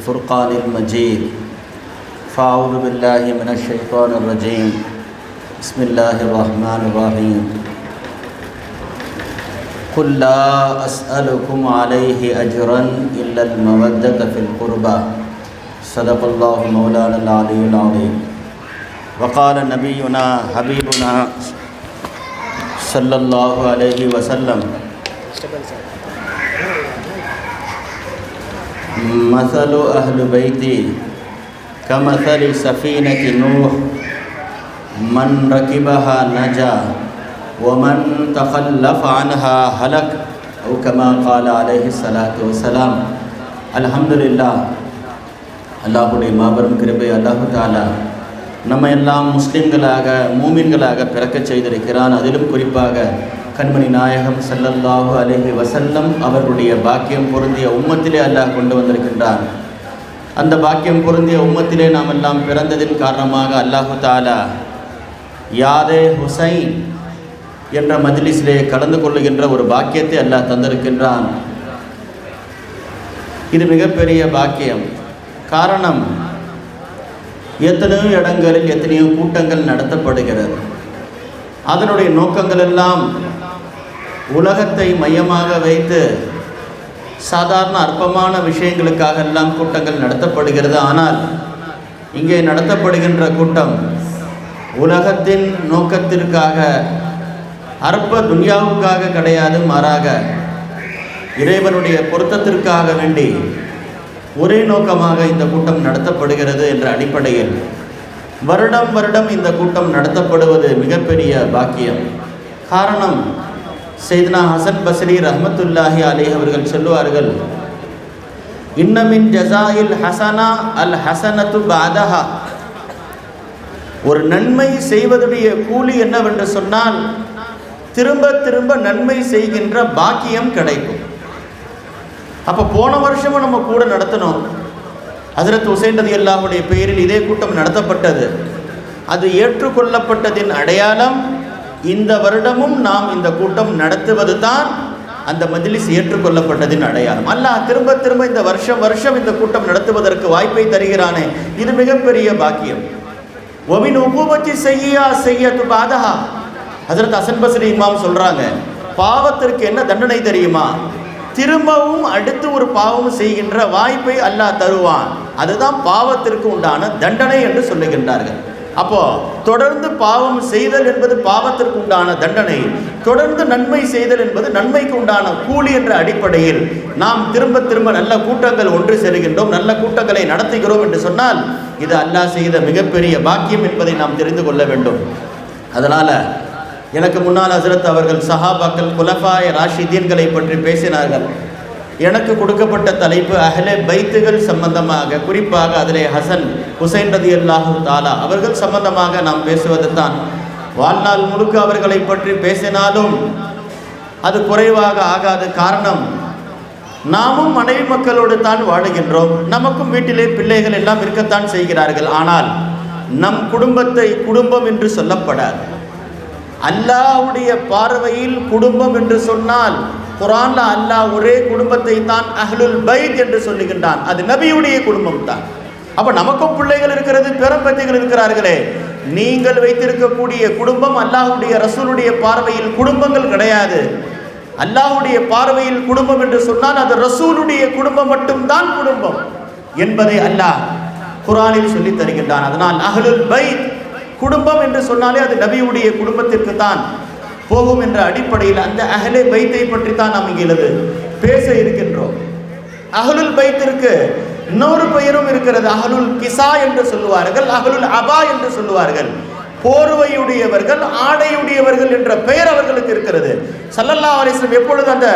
والفرقان المجيد فأعوذ بالله من الشيطان الرجيم بسم الله الرحمن الرحيم قل لا أسألكم عليه أجرا إلا المودة في القربى صدق الله مولانا العلي العظيم وقال نبينا حبيبنا صلى الله عليه وسلم مثل أهل بيتي كمثل سفينة نوح من ركبها نجا ومن تخلف عنها هلك أو كما قال عليه الصلاة والسلام. அல்ஹம்துலில்லாஹ். அல்லாஹுடைய மாபெரும் கிருபை அல்லாஹு தஆலா நம்ம எல்லாம் முஸ்லிம்களாக மூமின்களாக பிறக்கச் செய்திருக்கிறான். அதிலும் குறிப்பாக கண்மணி நாயகம் ஸல்லல்லாஹு அலைஹி வஸல்லம் அவர்களுடைய பாக்கியம் பொருந்திய உம்மத்திலே அல்லாஹ் கொண்டு வந்திருக்கின்றான். அந்த பாக்கியம் பொருந்திய உம்மத்திலே நாம் எல்லாம் பிறந்ததின் காரணமாக அல்லாஹு தஆலா யாதே ஹுசைன் என்ற மஜ்லிஸிலே கலந்து கொள்ளுகின்ற ஒரு பாக்கியத்தை அல்லாஹ் தந்திருக்கின்றான். இது மிகப்பெரிய பாக்கியம். காரணம், எத்தனையோ இடங்களில் எத்தனையோ கூட்டங்கள் நடத்தப்படுகிறது. அதனுடைய நோக்கங்கள் எல்லாம் உலகத்தை மையமாக வைத்து சாதாரண அற்பமான விஷயங்களுக்காக எல்லாம் கூட்டங்கள் நடத்தப்படுகிறது. ஆனால் இங்கே நடத்தப்படுகின்ற கூட்டம் உலகத்தின் நோக்கத்திற்காக, அற்ப துன்யாவுக்காக கிடையாது, மாறாக இறைவனுடைய பொருத்தத்திற்காக வேண்டி ஒரே நோக்கமாக இந்த கூட்டம் நடத்தப்படுகிறது என்ற அடிப்படையில் வருடம் வருடம் இந்த கூட்டம் நடத்தப்படுவது மிகப்பெரிய பாக்கியம். காரணம், சையதுனா ஹசன் பஸ்ரி ரஹ்மத்துல்லாஹி அலைஹி அவர்கள் சொல்லுவார்கள், இன்னமின் ஜஸாயில் ஹசனா அல் ஹசனத்து பாதஹா. ஒரு நன்மை செய்வதுடைய கூலி என்னவென்று சொன்னால் திரும்ப திரும்ப நன்மை செய்கின்ற பாக்கியம் கிடைக்கும். அப்போ போன வருஷமும் நம்ம கூட நடத்தணும். ஹஜ்ரத் ஹுசைன் ரலியல்லாஹுடைய பெயரில் இதே கூட்டம் நடத்தப்பட்டது. அது ஏற்றுக்கொள்ளப்பட்டதின் அடையாளம். இந்த வருடமும் நாம் இந்த கூட்டம் நடத்துவது தான் அந்த மஜ்லிஸ் ஏற்றுக்கொள்ளப்பட்டதின் அடையாளம். அல்லாஹ் திரும்ப திரும்ப இந்த வருஷம் வருஷம் இந்த கூட்டம் நடத்துவதற்கு வாய்ப்பை தருகிறானே, இது மிகப்பெரிய பாக்கியம். ஒமின் உகூபத்தி செய்யா செய்யத்து பாதஹா. ஹஜ்ரத் ஹசன் பஸ்ரி இமாம் சொல்றாங்க, பாவத்திற்கு என்ன தண்டனை தெரியுமா? திரும்பவும் அடுத்து ஒரு பாவம் செய்கின்ற வாய்ப்பை அல்லாஹ் தருவான். அதுதான் பாவத்திற்கு உண்டான தண்டனை என்று சொல்லுகின்றார்கள். அப்போ தொடர்ந்து பாவம் செய்தல் என்பது பாவத்திற்கு உண்டான தண்டனை, தொடர்ந்து நன்மை செய்தல் என்பது நன்மைக்கு உண்டான கூலி என்ற அடிப்படையில் நாம் திரும்ப திரும்ப நல்ல கூட்டங்கள் ஒன்று சேருகின்றோம், நல்ல கூட்டங்களை நடத்துகிறோம் என்று சொன்னால் இது அல்லாஹ் செய்த மிகப்பெரிய பாக்கியம் என்பதை நாம் தெரிந்து கொள்ள வேண்டும். அதனால எனக்கு முன்னால் ஹஜ்ரத் அவர்கள் சஹாபாக்கள் குலஃபாய ராஷிதீன்களை பற்றி பேசினார்கள். எனக்கு கொடுக்கப்பட்ட தலைப்பு அஹ்லே பைத்துகள் சம்பந்தமாக, குறிப்பாக அதிலே ஹசன் ஹுசைன் ரலியல்லாஹு தஆலா அவர்கள் சம்பந்தமாக நாம் பேசுவது தான். வாழ்நாள் முழுக்க அவர்களை பற்றி பேசினாலும் அது குறைவாக ஆகாது. காரணம், நாமும் மனைவி மக்களோடு தான் வாழுகின்றோம், நமக்கும் வீட்டிலே பிள்ளைகள் எல்லாம் இருக்கத்தான் செய்கிறார்கள். ஆனால் நம் குடும்பத்தை குடும்பம் என்று சொல்லப்படாது. அல்லாஹ்வுடைய பார்வையில் குடும்பம் என்று சொன்னால் குர்ஆன்ல அல்லாஹ் ஒரே குடும்பத்தை தான் அஹ்லுல் பைத் என்று சொல்லுகின்றான். அது நபியுடைய குடும்பம் தான். அப்ப நமக்கும் பிள்ளைகள் இருக்கிறது, பேரம்பேத்திகள் இருக்கிறார்களே. நீங்கள் வைத்திருக்கக்கூடிய குடும்பம் அல்லாஹ்வுடைய ரசூலுடைய பார்வையில் குடும்பங்கள் கிடையாது. அல்லாஹ்வுடைய பார்வையில் குடும்பம் என்று சொன்னால் அது ரசூலுடைய குடும்பம் மட்டும்தான் குடும்பம் என்பதை அல்லாஹ் குர்ஆனில் சொல்லி தருகின்றான். அதனால் அஹ்லுல் பைத் குடும்பம் என்று சொன்னாலே அது நபியுடைய குடும்பத்திற்கு தான் போகும் என்ற அடிப்படையில் அந்த அஹ்லே பைத்தை பற்றி தான் நாம் இங்கே பேச இருக்கின்றோம். அஹ்லுல் பைத்திற்கு இன்னொரு பெயரும் இருக்கிறது. அஹ்லுல் கிசா என்று சொல்லுவார்கள், அஹ்லுல் அபா என்று சொல்லுவார்கள். போர்வையுடையவர்கள், ஆடையுடையவர்கள் என்ற பெயர் அவர்களுக்கு இருக்கிறது. ஸல்லல்லாஹு அலைஹி வஸல்லம் எப்பொழுது அந்த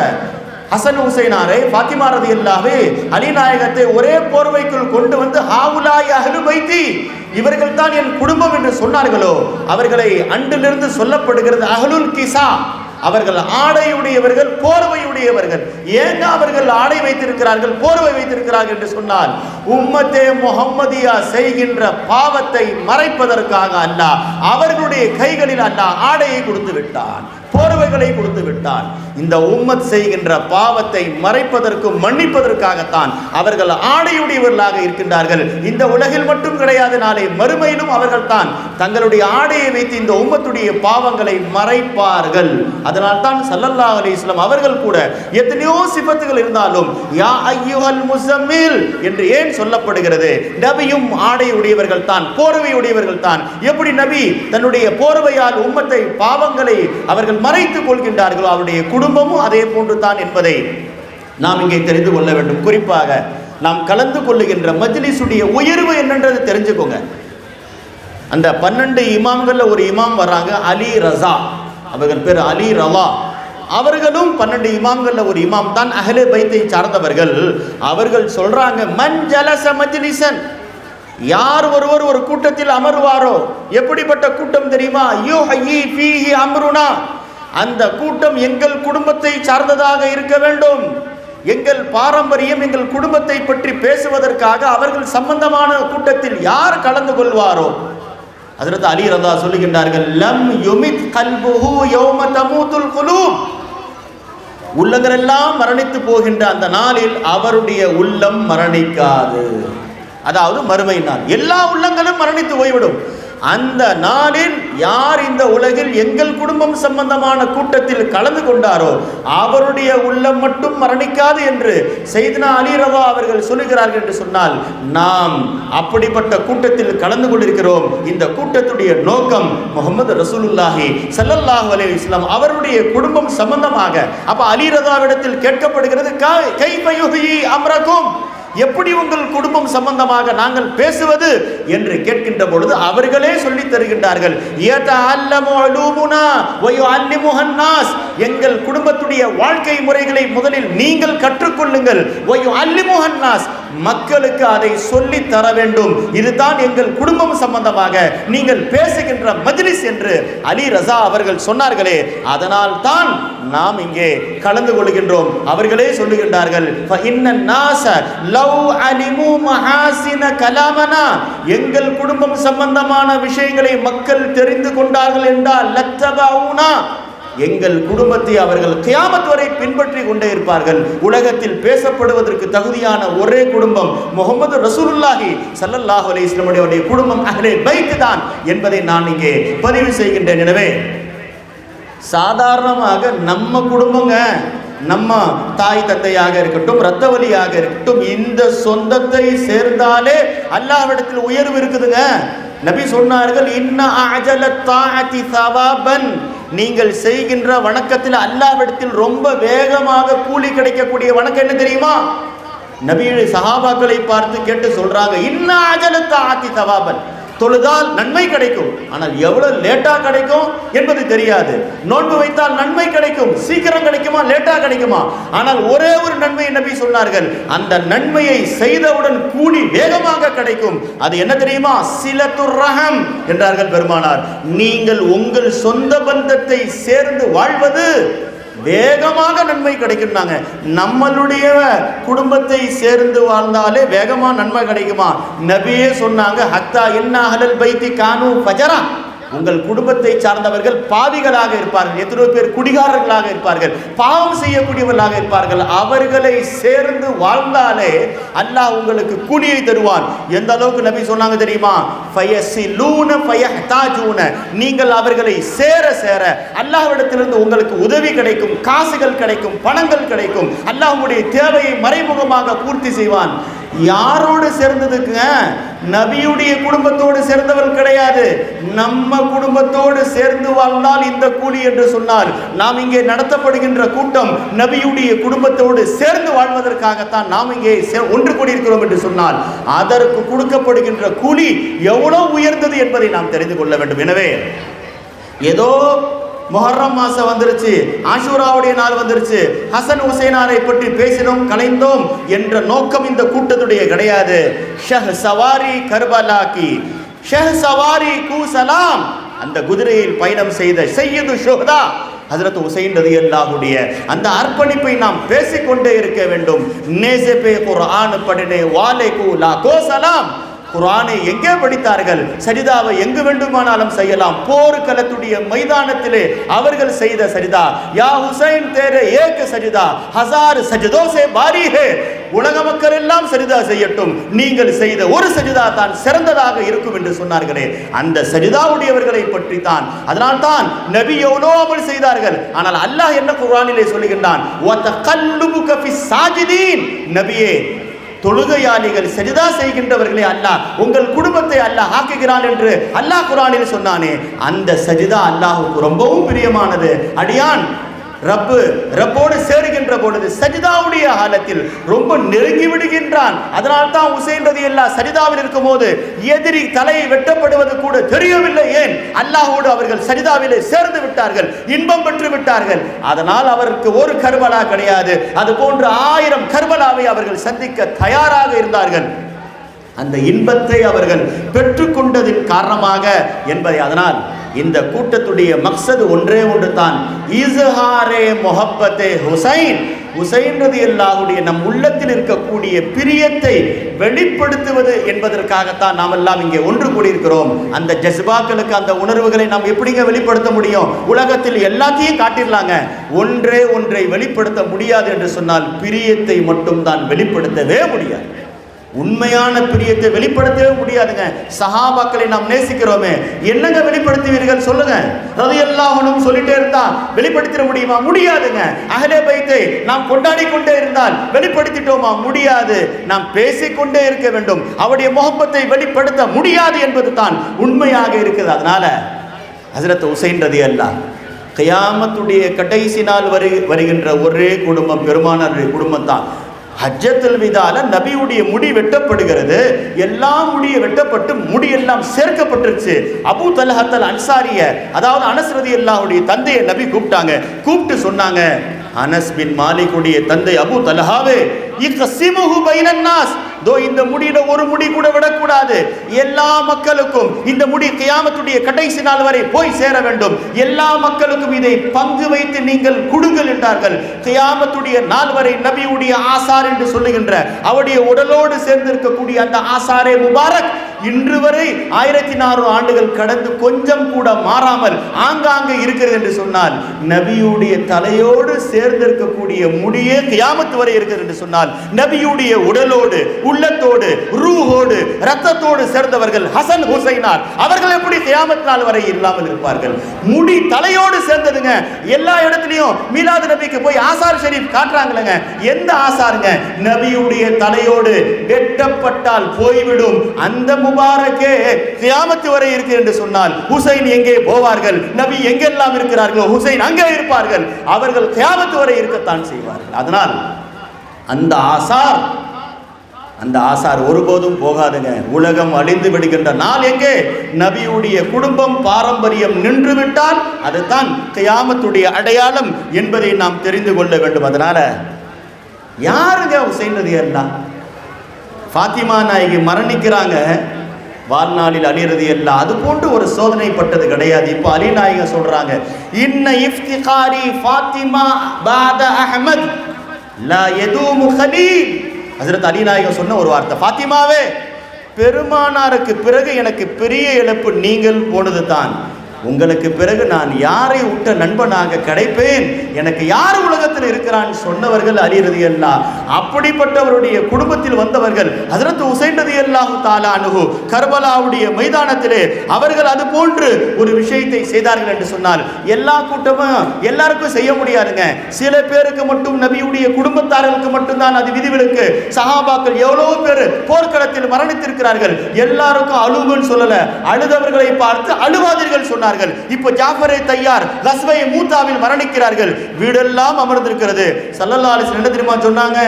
ஹசன் ஹுசைனாரை, ஃபாத்திமா ரலியல்லாஹு அலி நாயகத்தை ஒரே போர்வைக்குள் கொண்டு வந்து ஹாவுலாய் அஹ்லு பைத்தி, இவர்கள் தான் என் குடும்பம் என்று சொன்னார்களோ, அவர்களை அன்றிலிருந்து சொல்லப்படுகிறது அஹ்லுல் கிசா. அவர்கள் ஆடையுடையவர்கள், போர்வையுடையவர்கள். ஏங்க அவர்கள் ஆடை வைத்திருக்கிறார்கள், போர்வை வைத்திருக்கிறார்கள் என்று சொன்னால் உம்மத்தே முஹம்மதியா செய்கின்ற பாவத்தை மறைப்பதற்காக அல்லாஹ் அவர்களுடைய கைகளில் அல்லாஹ் ஆடையை கொடுத்து விட்டான். போர்வைகளை கொடுத்து விட்டான். இந்த உம்மத் செய்கின்ற பாவத்தை மறைப்பதற்கும் மன்னிப்பதற்காகத்தான் அவர்கள் ஆடையுடையவர்களாக இருக்கின்றார்கள். இந்த உலகில் மட்டும் கிடையாது, நாளை மறுமையிலும் அவர்கள் தான் தங்களுடைய ஆடையை வைத்து இந்த உம்மத்துடைய பாவங்களை மறைப்பார்கள். அதனால் தான் ஸல்லல்லாஹு அலைஹி வஸல்லம் அவர்கள் கூட எத்தனையோ சிபத்துகள் இருந்தாலும் யா அய்யுஹல் முஸம்மில் என்று ஏன் சொல்லப்படுகிறது? நபியும் ஆடை உடையவர்கள் தான், போர்வை உடையவர்கள் தான். எப்படி நபி தன்னுடைய போர்வையால் உம்மத்தை பாவங்களை அவர்கள் மறைத்துக் கொள்கின்றார்களோ அவருடைய குடும்பமும் அதே போன்று தான் என்பதை நாம் இங்கே தெரிந்து கொள்ள வேண்டும். குறிப்பாக நாம் கலந்து கொள்ளுகின்ற மஜ்லிஸுடைய உயர்வு என்னன்றது தெரிஞ்சுக்கோங்க. அந்த 12 இமாம்கள்ல ஒரு இமாம் வராங்க, அலி ரஸா, அவர்கள் பேர் அலி ரவா. அவர்களும் 12 இமாம்கள்ல ஒரு இமாம் தான், அஹ்லே பைத்தை சார்ந்தவர்கள். அவர்கள் சொல்றாங்க, மன் ஜலஸ மஜ்லிஸன், யார் ஒருவர் ஒரு கூட்டத்தில் அமர்வாரோ, எப்படிப்பட்ட கூட்டம் தெரியுமா? யுஹ்யி ஃபீஹி அம்ருனா, அந்த கூட்டம் எங்கள் குடும்பத்தை சார்ந்ததாக இருக்க வேண்டும். எங்கள் பாரம்பரியம், எங்கள் குடும்பத்தை பற்றி பேசுவதற்காக அவர்கள் சம்பந்தமான கூட்டத்தில் யார் கலந்து கொள்வாரோ, ஹஜ்ரத் அலி ரதா சொல்லுகின்றார்கள், லம் யுமித் கல்புஹு யௌம தமூதுல் குலூப், உள்ளங்கள் எல்லாம் மரணித்து போகின்ற அந்த நாளில் அவருடைய உள்ளம் மரணிக்காது. அதாவது மறுமை நாள் எல்லா உள்ளங்களும் மரணித்து போய்விடும். அந்த நாளில் யார் இந்த உலகில் எங்கள் குடும்பம் சம்பந்தமான கூட்டத்தில் கலந்து கொண்டாரோ அவருடைய உள்ளம் மட்டும் மரணிக்காது என்று சையதுனா அலி ரதா அவர்கள் சொல்லுகிறார்கள் என்று சொன்னால், நாம் அப்படிப்பட்ட கூட்டத்தில் கலந்து கொண்டிருக்கிறோம். இந்த கூட்டத்துடைய நோக்கம் முஹம்மது ரசூலுல்லாஹி ஸல்லல்லாஹு அலைஹி வஸல்லம் அவருடைய குடும்பம் சம்பந்தமாக. அப்ப அலி ரதாவிடத்தில் கேட்கப்படுகிறது, கைஃப யுஹ்யி அம்ரகும், எப்படி உங்கள் குடும்பம் சம்பந்தமாக நாங்கள் பேசுவது என்று கேட்கின்ற பொழுது அவர்களே சொல்லி தருகின்றார்கள், எங்கள் குடும்பத்துடைய வாழ்க்கை முறைகளை முதலில் நீங்கள் கற்றுக்கொள்ளுங்கள், மக்களுக்கு அதை சொல்லி தர வேண்டும். இதுதான் எங்கள் குடும்பம் சம்பந்தமாக நீங்கள் பேசுகின்ற மஜ்லிஸ் என்று அலி ரஸா அவர்கள் சொன்னார்களே, அதனால் தான் நாம் இங்கே கலந்து கொள்கின்றோம். அவர்களே சொல்லுகின்றார்கள், எங்கள் குடும்பம் சம்பந்தமான விஷயங்களை மக்கள் தெரிந்து கொண்டார்கள் என்றால் லத்தபவுனா, எங்கள் குடும்பத்தை அவர்கள் கியாமத் வரை பின்பற்றி கொண்டே இருப்பார்கள். உலகத்தில் பேசப்படுவதற்கு தகுதியான ஒரே குடும்பம் முஹம்மது ரசூலுல்லாஹி ஸல்லல்லாஹு அலைஹி வஸல்லம் உடைய குடும்பம் அஹ்லே பைத் தான் என்பதை நான் இங்கே பதிவு செய்கின்றேன். எனவே சாதாரணமாக நம்ம குடும்பங்க, நம்ம தாய் தந்தையாக இருக்கட்டும், இரத்த வலியாக இருக்கட்டும், இந்த சொந்தத்தை சேர்ந்தாலே அல்லாஹ்விடத்தில் உயர்வு இருக்குதுங்க. நபி சொன்னார்கள், இன்ன அஜலத் தாஅதி சவாபன், நீங்கள் செய்கின்ற வணக்கத்தில் அல்லாஹ்விடத்தில் ரொம்ப வேகமாக கூலி கிடைக்கக்கூடிய வணக்கம் என்ன தெரியுமா? நபி சஹாபாக்களை பார்த்து கேட்டு சொல்றாங்க, இன்ன அஜலத் தாஅதி சவாபன், தொழுதால் நன்மை கிடைக்கும், ஆனால் எவ்வளவு லேட்டா கிடைக்கும் என்பது தெரியாது. நோன்பு வைத்தால் நன்மை கிடைக்கும், சீக்கிரம் கிடைக்குமா லேட்டா கிடைக்குமா? ஆனால் ஒரே ஒரு நன்மை நபி சொன்னார்கள், அந்த நன்மையை செய்தவுடன் கூலி வேகமாக கிடைக்கும். அது என்ன தெரியுமா? சிலத்துர் ரஹம் என்றார்கள் பெருமானார். நீங்கள் உங்கள் சொந்த பந்தத்தை சேர்ந்து வாழ்வது வேகமாக நன்மை கிடைக்கும்னாங்க. நம்மளுடைய குடும்பத்தை சேர்ந்து வாழ்ந்தாலே வேகமா நன்மை கிடைக்குமா? நபியே சொன்னாங்க, ஹத்தா இன்னா அஹ்லல் பைத்தி கானு ஃபஜரா, உங்கள் குடும்பத்தை சார்ந்தவர்கள் பாவிகளாக இருப்பார்கள், எத்தனை பேர் குடிகாரர்களாக இருப்பார்கள், பாவம் செய்யக்கூடியவர்களாக இருப்பார்கள், அவர்களை சேர்ந்து வாழ்ந்தாலே அல்லாஹ் உங்களுக்கு கூலியை தருவான். எந்த அளவுக்கு நபி சொன்னாங்க தெரியுமா? ஃபயஸிலூன ஃபயஹ்தாஜூன, நீங்கள் அவர்களை சேர சேர அல்லாஹ்விடத்திலிருந்து உங்களுக்கு உதவி கிடைக்கும், காசுகள் கிடைக்கும், பணங்கள் கிடைக்கும், அல்லாஹ் உங்களுடைய தேவையை மறைமுகமாக பூர்த்தி செய்வான். யாரோடு சேர்ந்ததுக்குங்க? நபியுடைய குடும்பத்தோடு சேர்ந்தவர்கள் கிடையாது, நம்ம குடும்பத்தோடு சேர்ந்து வாழ்ந்தால் இந்த கூலி என்று சொன்னால், நாம் இங்கே நடத்தப்படுகின்ற கூட்டம் நபியுடைய குடும்பத்தோடு சேர்ந்து வாழ்வதற்காகத்தான் நாம் இங்கே ஒன்று கூடியிருக்கிறோம் என்று சொன்னால் அதற்கு கொடுக்கப்படுகின்ற கூலி எவ்வளவு உயர்ந்தது என்பதை நாம் தெரிந்து கொள்ள வேண்டும். எனவே ஏதோ முஹர்ரம் மாசம் வந்துருச்சு, ஆஷூராவுடைய நாள் வந்துருச்சு, ஹசன் ஹுசைனாரை பற்றி பேசினோம் கலைந்தோம் என்ற நோக்கம் இந்த கூட்டத்துடைய கிடையாது. ஷஹ் சவாரி கர்பலா கி, ஷஹ் சவாரி கூ சலாம், அந்த குதிரையில் பயணம் செய்த சையது ஷுஹதா ஹஜ்ரத் ஹுசைன் ரலியல்லாஹுடைய அந்த அர்ப்பணிப்பை நாம் பேசிக்கொண்டே இருக்க வேண்டும். நேஸே பே குர்ஆன் பढ़ने वाले को लाखों सलाम, குர்ஆனை எங்கே படித்தார்கள்? சஜிதாவை எங்கு வேண்டுமானாலும் செய்யலாம். போர்க்களத்துடைய மைதானத்திலே அவர்கள் செய்த சஜிதா, யா ஹுசைன் தேரே ஏக் சஜிதா ஹஸார் சஜதோ சே பாரி ஹே, உலக மக்கள் எல்லாம் சஜிதா செய்யட்டும், நீங்கள் செய்த ஒரு சஜிதா தான் சிறந்ததாக இருக்கும் என்று சொன்னார்களே, அந்த சஜிதாவுடையவர்களை பற்றி தான். அதனால் தான் நபி எவ்வளோ அமல் செய்தார்கள். ஆனால் அல்லாஹ் என்ன குர்ஆனிலே சொல்லுகின்றான்? வதகல்லுபுக ஃபிஸ் சாஜிதீன், நபியே தொழுகையாளிகள் சஜிதா செய்கின்றவர்களே அல்லாஹ் உங்கள் குடும்பத்தை அல்லாஹ் ஆக்குகிறான் என்று அல்லாஹ் குர்ஆனில் சொன்னானே, அந்த சஜிதா அல்லாஹ்வுக்கு ரொம்பவும் பிரியமானது. அடியான் ரப்போடு சேருகின்ற பொழுது சஜிதாவுடைய காலத்தில் ரொம்ப நெருங்கி விடுகின்றான். அதனால் தான் ஹுசைன் ரலியல்லாஹு சஜிதாவில் இருக்கும் போது எதிரி தலையை வெட்டப்படுவது கூட தெரியவில்லை. ஏன்? அல்லாஹ்வோடு அவர்கள் சஜிதாவிலே சேர்ந்து விட்டார்கள், இன்பம் பெற்று விட்டார்கள். அதனால் அவருக்கு ஒரு கர்பலா கிடையாது, அது போன்ற 1000 கர்பலாவை அவர்கள் சந்திக்க தயாராக இருந்தார்கள். அந்த இன்பத்தை அவர்கள் பெற்றுக்கொண்டதின் காரணமாக என்பதை, அதனால் இந்த கூட்டத்துடைய மக்சது ஒன்றே ஒன்று தான், இஸ்ஹாரே முஹப்பத்தே ஹுசைன், ஹுசைன் ரலியல்லாஹுடைய நம் உள்ளத்தில் இருக்கக்கூடிய பிரியத்தை வெளிப்படுத்துவது என்பதற்காகத்தான் நாம் எல்லாம் இங்கே ஒன்று கூடியிருக்கிறோம். அந்த ஜஸ்பாக்களுக்கு, அந்த உணர்வுகளை நாம் எப்படிங்க வெளிப்படுத்த முடியும்? உலகத்தில் எல்லாத்தையும் காட்டிடலாங்க, ஒன்றை வெளிப்படுத்த முடியாது என்று சொன்னால் பிரியத்தை மட்டும் தான் வெளிப்படுத்தவே முடியாது. உண்மையான பிரியத்தை வெளிப்படுத்தவே முடியாதுங்க. சஹாபாக்களை நாம் நேசிக்கிறோமே, என்னங்க வெளிப்படுத்துவீர்கள் சொல்லுங்க? ரலியல்லாஹு அன்ஹு சொல்லிட்டே இருந்தா வெளிப்படுத்திட முடியுமா? முடியாதுங்க. அஹ்லே பைத்தை நாம் கொண்டாடி கொண்டே இருந்தால் வெளிப்படுத்திட்டோமா? முடியாது. நாம் பேசிக்கொண்டே இருக்க வேண்டும், அவருடைய முஹப்பத்தை வெளிப்படுத்த முடியாது என்பது தான் உண்மையாக இருக்குது. அதனால ஹஜ்ரத் ஹுசைன் ரலியல்லாஹு கியாமத்துடைய கடைசி நாள் வருகின்ற ஒரே குடும்பம் பெருமானாருடைய குடும்பம் தான். ஹஜ்ஜத்துல் விதால நபியுடைய முடி வெட்டப்படுகிறது, எல்லா முடியை வெட்டப்பட்டு முடியெல்லாம் சேர்க்கப்பட்டுருச்சு. அபூ தல்ஹாத்தல் அன்சாரிய, அதாவது அனஸ் ரலியல்லாஹுடைய தந்தையை நபி கூப்பிட்டு சொன்னாங்க, அனஸ் பின் மாலிக்குடைய தந்தை அபூ தல்ஹாவே, இக்ஸிமுஹு பைனன் நாஸ், தோ இந்த முடியில ஒரு முடி கூட விடக்கூடாது, எல்லா மக்களுக்கும் இந்த முடி கியாமத்துடைய கடைசி நாள் வரை போய் சேர வேண்டும், எல்லா மக்களுக்கும் இதை பங்கு வைத்து நீங்கள் கொடுங்கள் என்றார்கள். கியாமத்துடைய நாள் வரை நபியுடைய ஆசார் என்று சொல்லுகின்ற அவருடைய உடலோடு சேர்ந்திருக்கக்கூடிய அந்த ஆசாரே முபாரக் இன்று வரை 1400 ஆண்டுகள் கடந்து கொஞ்சம் கூட மாறாமல் ஆங்காங்கே இருக்கிறது என்று சொன்னால், நபியுடைய தலையோடு சேர்ந்திருக்கக்கூடிய முடியே கியாமத்து வரை இருக்கிறது என்று சொன்னால், நபியுடைய உடலோடு, உள்ளத்தோடு, ரூஹோடு, ரத்தத்தோடு சேர்ந்தவர்கள் ஹசன் ஹுசைனார், அவர்கள் எப்படி கியாமத் நாள் வரை இல்லாமல் இருப்பார்கள்? முடி தலையோடு சேர்ந்ததுங்க. எல்லா இடத்துலயும் மீலாது நபிக்கு போய் ஆசார் ஷரீப் காட்டுறாங்களேங்க, எந்த ஆசாருங்க? நபியுடைய தலையோடு வெட்டப்பட்டால் போய்விடும் அந்த முபாரக்கே கியாமத்து வரை இருக்கு என்று சொன்னால், ஹுசைன் எங்கே போவார்கள்? நபி எங்கெல்லாம் இருக்கிறார்களோ ஹுசைன் அங்கே இருப்பார்கள். அவர்கள் கியாமத்து வரை இருக்கத்தான் செய்வார்கள். அதனால் அந்த ஆசார் ஒருபோதும் போகாதுங்க. உலகம் அழிந்து விடுகின்ற நாள் எங்கே? நபியுடைய குடும்பம் பாரம்பரியம் நின்று விட்டால் அதுதான் கியாமத்துடைய அடையாளம் என்பதை நாம் தெரிந்து கொள்ள வேண்டும். அதனால யாருங்க ஹுசைன் ரலியல்லாஹு? ஃபாத்திமா நாயகி மரணிக்கிறாங்க, வாழ்நாளில் அலி ரலியல்லாஹு அது போன்று ஒரு சோதனைப்பட்டது கிடையாது. இப்போ அலி நாயகி சொல்றாங்க, இன்ன இஃப்திகாரி ஃபாத்திமா பாத அஹ்மத் லா யதூமு கலீல். ஹஜ்ரத் அலி நாயகம் சொன்ன ஒரு வார்த்தை, ஃபாத்திமாவே, பெருமானாருக்கு பிறகு எனக்கு பெரிய இழப்பு நீங்கள் போனது தான். உங்களுக்கு பிறகு நான் யாரை விட்ட நண்பனாக கிடைப்பேன்? எனக்கு யார் உலகத்தில் இருக்கிறான் சொன்னவர்கள் அலி ரலியல்லாஹு. அப்படிப்பட்டவருடைய குடும்பத்தில் வந்தவர்கள் ஹஜ்ரத் ஹுசைன் ரலியல்லாஹு தஆலா அன்ஹு கர்பலாவுடைய மைதானத்திலே அவர்கள் அது போன்று ஒரு விஷயத்தை செய்தார்கள் என்று சொன்னால், எல்லா கூட்டமும் எல்லாருக்கும் செய்ய முடியாதுங்க. சில பேருக்கு மட்டும், நபியுடைய குடும்பத்தார்களுக்கு மட்டும்தான் அது விதிவிலக்கு. சஹாபாக்கள் எவ்வளவு பேர் போர்க்களத்தில் மரணித்திருக்கிறார்கள், எல்லாருக்கும் அழுவுன்னு சொல்லல, அழுதவர்களை பார்த்து அழுவாதீர்கள் சொன்னார்கள். இப்போ ஜாஃபரே தையார் கஸ்வே மூத்தாவில் மரணிக்கிறார்கள், வீடெல்லாம் அமர்ந்திருக்கிறது. ஸல்லல்லாஹு அலைஹி வஸல்லம் என்ன தெரியுமா சொன்னாங்க?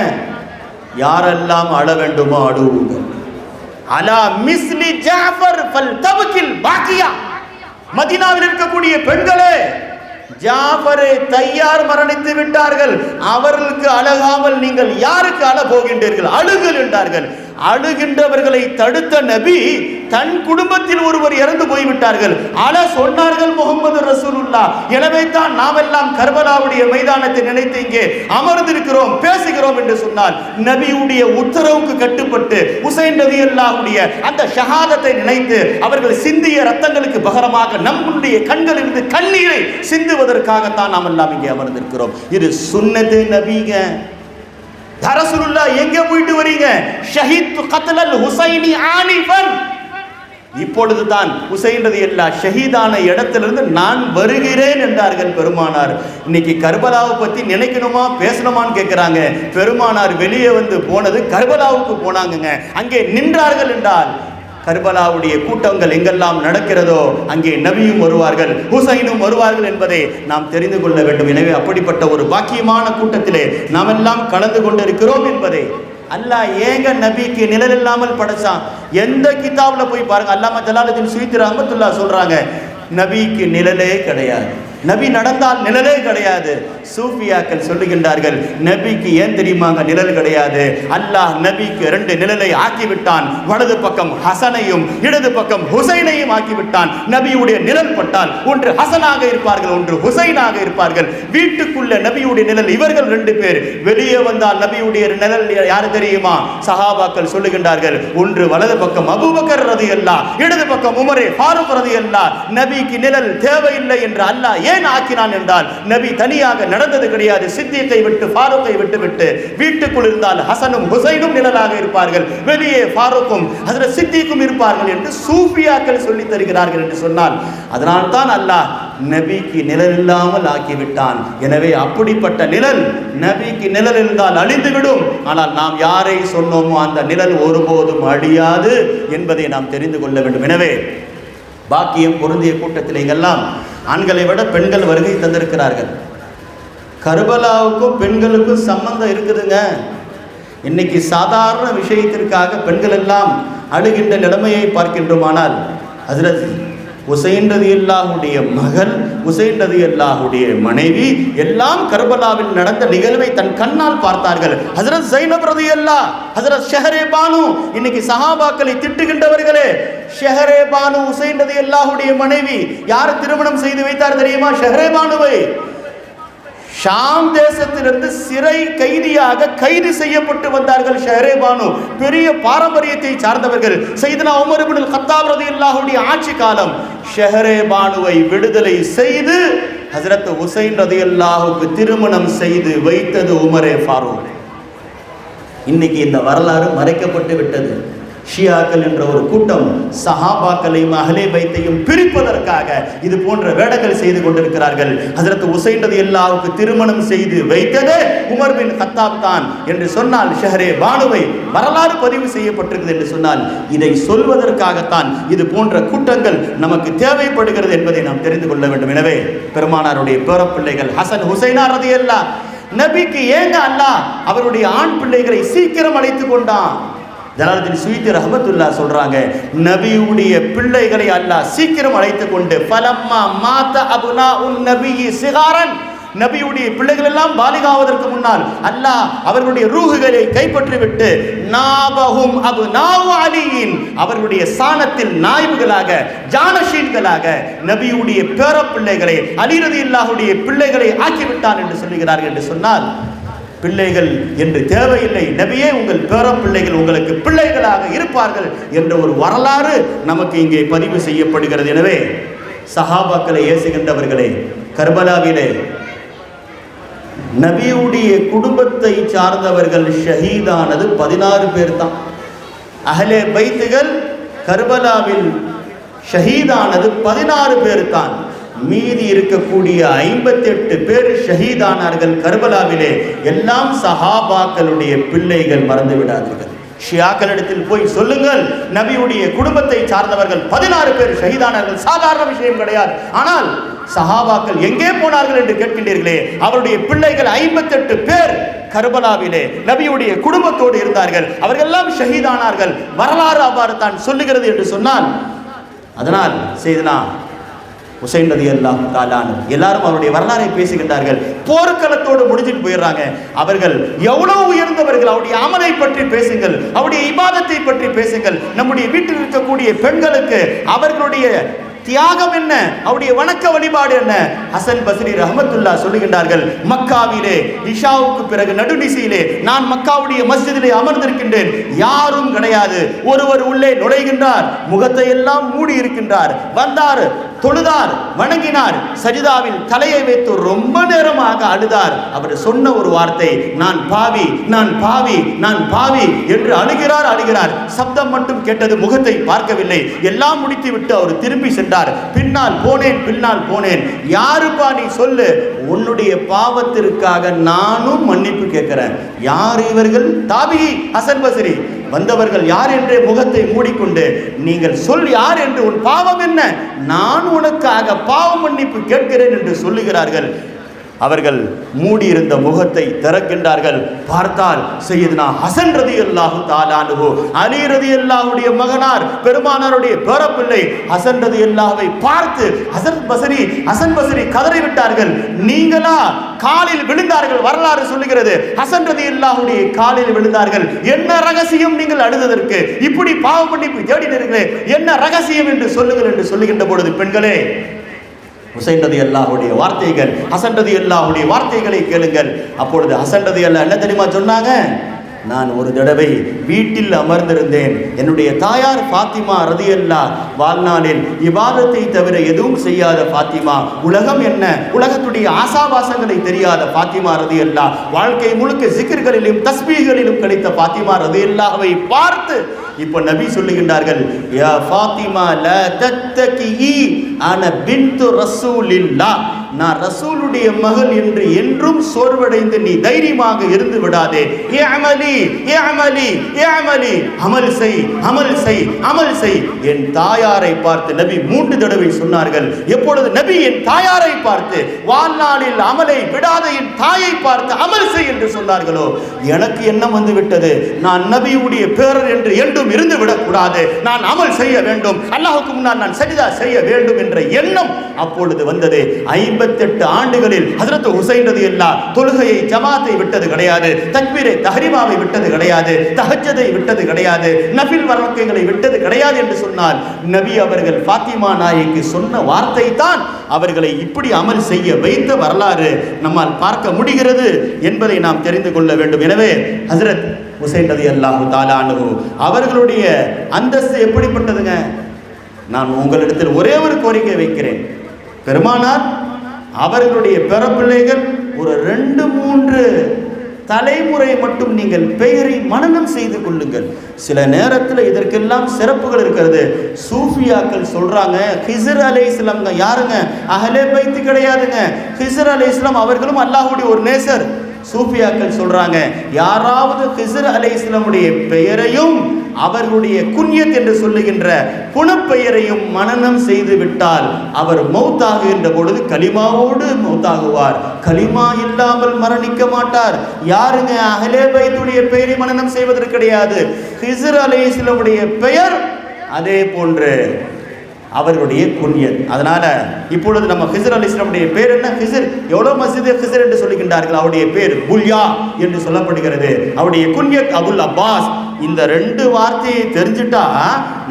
யாரெல்லாம் அழ வேண்டுமோ அழுவுங்கள். அலா மிஸ்லி ஜாஃபர் ஃபல்தபகில் பாக்கியா. மதீனாவில் இருக்கக்கூடிய பெண்களே, ஜாஃபரே தையார் மரணித்து விட்டார்கள், அவர்களுக்கு அழகாமல் நீங்கள் யாருக்கு அழ போகின்றீர்கள்? அழுங்கள் என்றார்கள். அழுகின்றவர்களை தடுத்த நபி தன் குடும்பத்தில் ஒருவர் இறந்து போய்விட்டார்கள். சொன்னார்கள் முகமது ரசூலுல்லா. எனவே தான் நாம் எல்லாம் கர்பலாவுடைய மைதானத்தை நினைத்து இங்கே அமர்ந்திருக்கிறோம், பேசுகிறோம் என்று சொன்னால் நபியுடைய உத்தரவுக்கு கட்டுப்பட்டு ஹுசைன் ரலியல்லாஹுடைய அந்த ஷஹாதத்தை நினைத்து அவர்கள் சிந்திய ரத்தங்களுக்கு பகரமாக நம்முடைய கண்களிலிருந்து கண்ணீரை சிந்துவதற்காகத்தான் நாம் எல்லாம் இங்கே அமர்ந்திருக்கிறோம். இது சுன்னத்து நபிங்க. ரசூலுல்லா எங்க போயிட்டு வரீங்க? ஷஹீத் கத்லல் ஹுசைனி ஆனிஃபன். இப்பொழுது தான் ஹுசைன் ரலியல்லாஹு ஷஹீதான இடத்திலிருந்து நான் வருகிறேன் என்றார்கள் பெருமானார். இன்னைக்கு கர்பலாவை பத்தி நினைக்கணுமா பேசணுமான்னு கேட்கிறாங்க. பெருமானார் வெளியே வந்து போனது கர்பலாவுக்கு போனாங்க. அங்கே நின்றார்கள் என்றால் கர்பலாவுடைய கூட்டங்கள் எங்கெல்லாம் நடக்கிறதோ அங்கே நபியும் வருவார்கள், ஹுசைனும் வருவார்கள் என்பதை நாம் தெரிந்து கொள்ள வேண்டும். எனவே அப்படிப்பட்ட ஒரு பாக்கியமான கூட்டத்திலே நாம் எல்லாம் கலந்து கொண்டிருக்கிறோம் என்பதை அல்லாஹ் ஏங்க நபிக்கு நிழல் இல்லாமல் படைச்சான்? எந்த கிதாப்ல போய் பாருங்க, அல்லாமா ஜலாலுத்தீன் சுயூத்தி ரஹ்மத்துல்லாஹ் சொல்றாங்க, நபிக்கு நிழலே கிடையாது, நபி நடந்தால் நிழலே கிடையாது. சூஃபியாக்கள் சொல்லுகின்றார்கள், நபிக்கு ஏன் தெரியுமாங்க நிழல் கிடையாது? அல்லாஹ் நபிக்கு 2 நிழலை ஆக்கிவிட்டான். வலது பக்கம் ஹசனையும் இடது பக்கம் ஹுசைனையும் ஆக்கிவிட்டான். நபியுடைய நிழல் பட்டால் ஒன்று ஹசனாக இருப்பார்கள், ஒன்று ஹுசைனாக இருப்பார்கள். வீட்டுக்குள்ள நபியுடைய நிழல் இவர்கள் 2 பேர். வெளியே வந்தால் நபியுடைய நிழல் யாரு தெரியுமா? சஹாபாக்கள் சொல்லுகின்றார்கள், ஒன்று வலது பக்கம் அபூபக்கர் ரலியல்லாஹு, இடது பக்கம் உமரே ஃபாரூக் ரலியல்லாஹு. நபிக்கு நிழல் தேவையில்லை என்று அல்லாஹ் ஏன் ஆக்கினான் என்றால் நபி தனியாக நடந்தது கிடையாது. சித்தியத்தை விட்டு ஃபாரூக்கை விட்டு வீட்டுக்குள் இருந்தால் ஹசனும் ஹுசைனும் நிழலாக இருப்பார்கள், வெளியே ஃபாரூக்கும் ஹஜ்ரத் சித்திக்கும் இருப்பார்கள் என்று சூஃபியாக்கள் சொல்லி தருகிறார்கள் என்று சொன்னால் அதனால் தான் அல்லாஹ் நபிக்கு நிழல் இல்லாமல் ஆக்கிவிட்டான். எனவே அப்படிப்பட்ட நிழல் நபிக்கு நிழல் இருந்தால் அழிந்துவிடும். ஆனால் நாம் யாரை சொன்னோமோ அந்த நிழல் ஒருபோதும் அழியாது என்பதை நாம் தெரிந்து கொள்ள வேண்டும். எனவே பாக்கியம் பொருந்திய கூட்டத்தில் எங்கெல்லாம் ஆண்களை விட பெண்கள் வருகை தந்திருக்கிறார்கள். கர்பலாவுக்கும் பெண்களுக்கும் சம்பந்தம் இருக்குதுங்க. இன்னைக்கு சாதாரண விஷயத்திற்காக பெண்கள் எல்லாம் அழுகின்ற நிலைமையை பார்க்கின்றோமானால் ஹஜ்ரத் ஹுசைன் ரலியல்லாஹுடைய மகள், ஹுசைன் ரலியல்லாஹுடைய மனைவி எல்லாம் கர்பலாவில் நடந்த நிகழ்வை தன் கண்ணால் பார்த்தார்கள். ஹஜ்ரத் ஸைனப் ரலியல்லாஹு, ஹஜ்ரத் ஷஹரே பானு, இன்னைக்கு சஹாபாக்களை திட்டுகின்றவர்களே, ஷஹரே பானு ஹுசைன் ரலியல்லாஹுடைய மனைவி யார் திருமணம் செய்து வைத்தார் தெரியுமா? ஷஹரே பானுவை. ஷாம் தேசத்திலிருந்து சிறை கைதியாக கைது செய்யப்பட்டு வந்தார்கள் ஷஹரே பானு. பெரிய பாரம்பரியத்தை சார்ந்தவர்கள். சையதுனா உமர் இப்னுல் கத்தாப் ரலியல்லாஹுடைய ஆட்சி காலம். ஷஹரே பானுவை விடுதலை செய்து ஹஜ்ரத் ஹுசைன் ரலியல்லாஹுக்கு திருமணம் செய்து வைத்தது உமரே ஃபாரூக். இன்னைக்கு இந்த வரலாறு மறைக்கப்பட்டு விட்டது. ஷியாக்கள் என்ற ஒரு கூட்டம் சஹாபாக்களையும் அஹ்லே பைத்தையும் பிரிப்பதற்காக இது போன்ற வேடங்கள் செய்து கொண்டிருக்கிறார்கள். ஹஜ்ரத் ஹுசைன் ரலியல்லாஹுக்கு திருமணம் செய்து வைத்ததே உமர் பின் கத்தாப் தான் என்று சொன்னால் ஷஹரே பானுவை வரலாறு பதிவு செய்யப்பட்டிருக்கிறது என்று சொன்னால் இதை சொல்வதற்காகத்தான் இது போன்ற கூட்டங்கள் நமக்கு தேவைப்படுகிறது என்பதை நாம் தெரிந்து கொள்ள வேண்டும். எனவே பெருமானாருடைய பேரப்பிள்ளைகள் ஹசன் ஹுசைனா ரலியல்லாஹு, நபிக்கு ஏங்க அல்லாஹ் அவருடைய ஆண் பிள்ளைகளை சீக்கிரம் அழைத்து கொண்டான்? ஜலாலுத்தீன் சுயூத்தி ரஹ்மத்துல்லாஹ் சொல்றாங்க, நபியுடைய பிள்ளைகளை அல்லாஹ் சீக்கிரம் அழைத்து கொண்டு ஃபலம்மா மாத அப்னாஉன் நபியி சிகாரன், நபியுடைய பிள்ளைகள் எல்லாம் பாலிகாவதற்கு முன்னால் அல்லாஹ் அவர்களுடைய ரூஹுகளை கைப்பற்றிவிட்டு நாபஹும் அப்னாஉ அலியின், அவர்களுடைய சானத்தில் நாய்புகளாக ஜானஷீன்களாக நபியுடைய பேரப்பிள்ளைகளை அலி ரலியல்லாஹுடைய பிள்ளைகளை ஆக்கிவிட்டான் என்று சொல்லுகிறார்கள். என்று சொன்னால் பிள்ளைகள் என்று தேவையில்லை, நபியே உங்கள் பேரப்பிள்ளைகள் உங்களுக்கு பிள்ளைகளாக இருப்பார்கள் என்ற ஒரு வரலாறு நமக்கு இங்கே பதிவு செய்யப்படுகிறது. எனவே சஹாபாக்களை ஏசுகின்றவர்களே, கர்பலாவிலே நபியுடைய குடும்பத்தை சார்ந்தவர்கள் ஷஹீதானது 16 பேர் தான். அஹ்லே பைத்துகள் கர்பலாவில் ஷஹீதானது 16 பேர் தான். மீதி இருக்கக்கூடிய 58 பேர் ஷஹீதானார்கள் கர்பலாவிலே. எல்லாம் சஹாபாக்களுடைய பிள்ளைகள், மறந்து விடாதீர்கள். ஷியாக்களிடத்தில் போய் சொல்லுங்கள், நபியுடைய குடும்பத்தை சார்ந்தவர்கள் 16 பேர் ஷஹீதானார்கள். சாதாரண விஷயம் கிடையாது. ஆனால் சஹாபாக்கள் எங்கே போனார்கள் என்று கேட்கின்றீர்களே, அவருடைய பிள்ளைகள் 58 பேர் கர்பலாவிலே நபியுடைய குடும்பத்தோடு இருந்தார்கள். அவர்கள் எல்லாம் ஷஹீதானார்கள். வரலாறு அவ்வாறு தான் சொல்லுகிறது என்று சொன்னால், அதனால் செய்தனா ஹுசைன் ரலியல்லாஹு தஆலா அன்ஹு எல்லாரும் அவருடைய வரலாறை பேசுகின்றார்கள். போர்க்களத்தோடு முடிஞ்சிட்டு போயிடுறாங்க. அவர்கள் எவ்வளவு உயர்ந்தவர்கள், அவருடைய அமலை பற்றி பேசுங்கள், அவருடைய இபாதத்தை பற்றி பேசுங்கள். நம்முடைய வீட்டில் இருக்கக்கூடிய பெண்களுக்கு அவர்களுடைய தியாகம் என்ன, அவருடைய வணக்க வழிபாடு என்ன? ஹசன் பஸ்ரி ரஹ்மத்துல்லாஹ் சொல்லுகின்றார்கள், மக்காவிலே இஷாவுக்கு பிறகு நடுநிசையிலே நான் மக்காவுடைய மஸ்ஜிதிலே அமர்ந்திருக்கின்றேன். யாரும் கிடையாது. ஒருவர் உள்ளே நுழைகின்றார், முகத்தை எல்லாம் மூடி இருக்கின்றார். வந்தார், தொழுதார், வணங்கினார், சஜிதாவில் தலையை வைத்து ரொம்ப நேரமாக அழுதார். அவர் சொன்ன ஒரு வார்த்தை, நான் பாவி, நான் பாவி, நான் பாவி என்று அழுகிறார். சப்தம் மட்டும் கேட்டது, முகத்தை பார்க்கவில்லை. எல்லாம் முடித்து விட்டு அவர் திரும்பி சென்றார். பின்னால் போனேன். யாருப்பா நீ சொல்லு, உன்னுடைய பாவத்திற்காக நானும் மன்னிப்பு கேட்கிறேன். யார் இவர்கள்? தாபிஈ ஹசன் பஸ்ரி. வந்தவர்கள் யார் என்று முகத்தை மூடிக்கொண்டு, நீங்கள் சொல் யார் என்று, உன் பாவம் என்ன, நான் உனக்காக பாவ மன்னிப்பு கேட்கிறேன் என்று சொல்லுகிறார்கள். அவர்கள் மூடியிருந்த முகத்தை திறக்கின்றார்கள். பார்த்தால் சையதுனா ஹசன் ரலியல்லாஹு தஆலா அன்ஹு, அலி ரலியல்லாஹுடைய மகனார், பெருமானாருடைய பேரப்பிள்ளை ஹசன் ரலியல்லாஹுவை பார்த்து ஹசன் பஸ்ரி கதறி விட்டார்கள். நீங்களா? காலில் விழுந்தார்கள். வரலாறு சொல்லுகிறது, ஹசன் ரலியல்லாஹுடைய காலில் விழுந்தார்கள். என்ன ரகசியம் நீங்கள் அழுததற்கு? இப்படி பாவ மன்னிப்பு தேடினீர்களே, என்ன ரகசியம் என்று சொல்லுங்கள் என்று சொல்லுகின்ற பொழுது, பெண்களே, ஹுசைன் ரலியல்லாஹுடைய வார்த்தைகள், ஹசன் ரலியல்லாஹுடைய வார்த்தைகளை கேளுங்கள். அப்பொழுது ஹசன் ரலியல்லாஹு என்ன தெரியுமா சொன்னாங்க? நான் ஒரு தடவை வீட்டில் அமர்ந்திருந்தேன். என்னுடைய தாயார் ஃபாத்திமா ரலியல்லாஹு வாழ்நாளில் இபாதத்தை தவிர எதுவும் செய்யாத ஃபாத்திமா, உலகம் என்ன, உலகத்துடைய ஆசாபாசங்களை தெரியாத ஃபாத்திமா ரலியல்லாஹு, வாழ்க்கை முழுக்க ஜிக்ர்களிலும் தஸ்பீஹ்களிலும் கழித்த ஃபாத்திமா ரலியல்லாஹுவை பார்த்து இப்ப நபி சொல்லுகின்றார்கள், யா ஃபாத்திமா லா தத்தகி அன பின்து ரசூலில்லாஹ், நான் ரசூலுடைய மகள் என்று என்றும் சோர்வடைந்து நீ தைரியமாக இருந்து விடாதே. அமல் செய். என் தாயாரை பார்த்து நபி 3 தடவை சொன்னார்கள். எப்பொழுது நபி என் தாயாரை பார்த்து, வாழ்நாளில் அமலை விடாத என் தாயை பார்த்து அமல் செய் என்று சொன்னார்களோ, எனக்கு எண்ணம் வந்து விட்டது, நான் நபியுடைய பேரர் என்று என்றும் இருந்து விடக்கூடாது, நான் அமல் செய்ய வேண்டும், அல்லாஹ்வுக்கு முன்னால் நான் சஜிதா செய்ய வேண்டும் என்ற எண்ணம் அப்பொழுது வந்தது. 58 ஆண்டுகளில் ஹஜ்ரத் ஹுசைன் ரலியல்லாஹு தொழுகையை ஜமாத்தை விட்டது கிடையாது, தக்பீரை தஹ்ரீமாவை விட்டது கிடையாது, தஹஜ்ஜதை விட்டது கிடையாது, நஃபில் வணக்கங்களை விட்டது கிடையாது என்று சொன்னால், நபி அவர்கள் ஃபாத்திமா நாயகிக்கு சொன்ன வார்த்தை தான் அவர்களை இப்படி அமல் செய்ய வைத்த வரலாறு நம்மால் பார்க்க முடிகிறது என்பதை நாம் தெரிந்து கொள்ள வேண்டும். எனவே ஹஜ்ரத் ஹுசைன் ரலியல்லாஹு தஆலா அன்ஹு அவர்களுடைய அந்தஸ்து எப்படிப்பட்டதுங்க? நான் உங்களிடத்தில் ஒரே ஒரு கோரிக்கை வைக்கிறேன். பெருமானார் அவர்களுடைய பிறப்பிள்ளைகள் ஒரு 2-3 தலைமுறை மட்டும் நீங்கள் பெயரை மனனம் செய்து கொள்ளுங்கள். சில நேரத்தில் இதற்கெல்லாம் சிறப்புகள் இருக்கிறது. சூஃபியாக்கள் சொல்றாங்க, ஹிஸ்ர் அலைஹிஸ்ஸலாம் யாருங்க? அஹ்லே பைத் கிடையாதுங்க. ஹிஸ்ர் அலைஹிஸ்ஸலாம் அவர்களும் அல்லாஹ்வுடைய ஒரு நேசர். சூஃபியாக்கள் சொல்றாங்க, யாராவது ஹிஸ்ர் அலைஹிஸ்ஸலாமுடைய பெயரையும் அவர்களுடைய குன்யத் என்று சொல்லுகின்ற புனப்பெயரையும் மனனம் செய்து விட்டால் அவர் மௌத்தாகுகின்ற பொழுது கலிமாவோடு மௌத்தாகுவார், கலிமா இல்லாமல் மரணிக்க மாட்டார். யாருங்க? அஹ்லே பைத்துடைய பெயரை மனனம் செய்வதற்கு கிடையாது. ஹிஸ்ர் அலைஹிஸ்ஸலாமுடைய பெயர் அதே போன்று அவர்களுடைய குன்யத். அதனால இப்பொழுது நம்ம ஹிஸ்ர் அலைஹிஸ்ஸலாமுடைய பேர் என்ன? ஹிஸ்ர். எவ்வளவு மஸ்ஜித் ஹிஸ்ர் என்று சொல்லுகின்றார்கள். அவருடைய பேர் புல்யா என்று சொல்லப்படுகிறது. அவருடைய குன்யத் அபுல் அப்பாஸ். இந்த 2 வார்த்தையை தெரிஞ்சுட்டா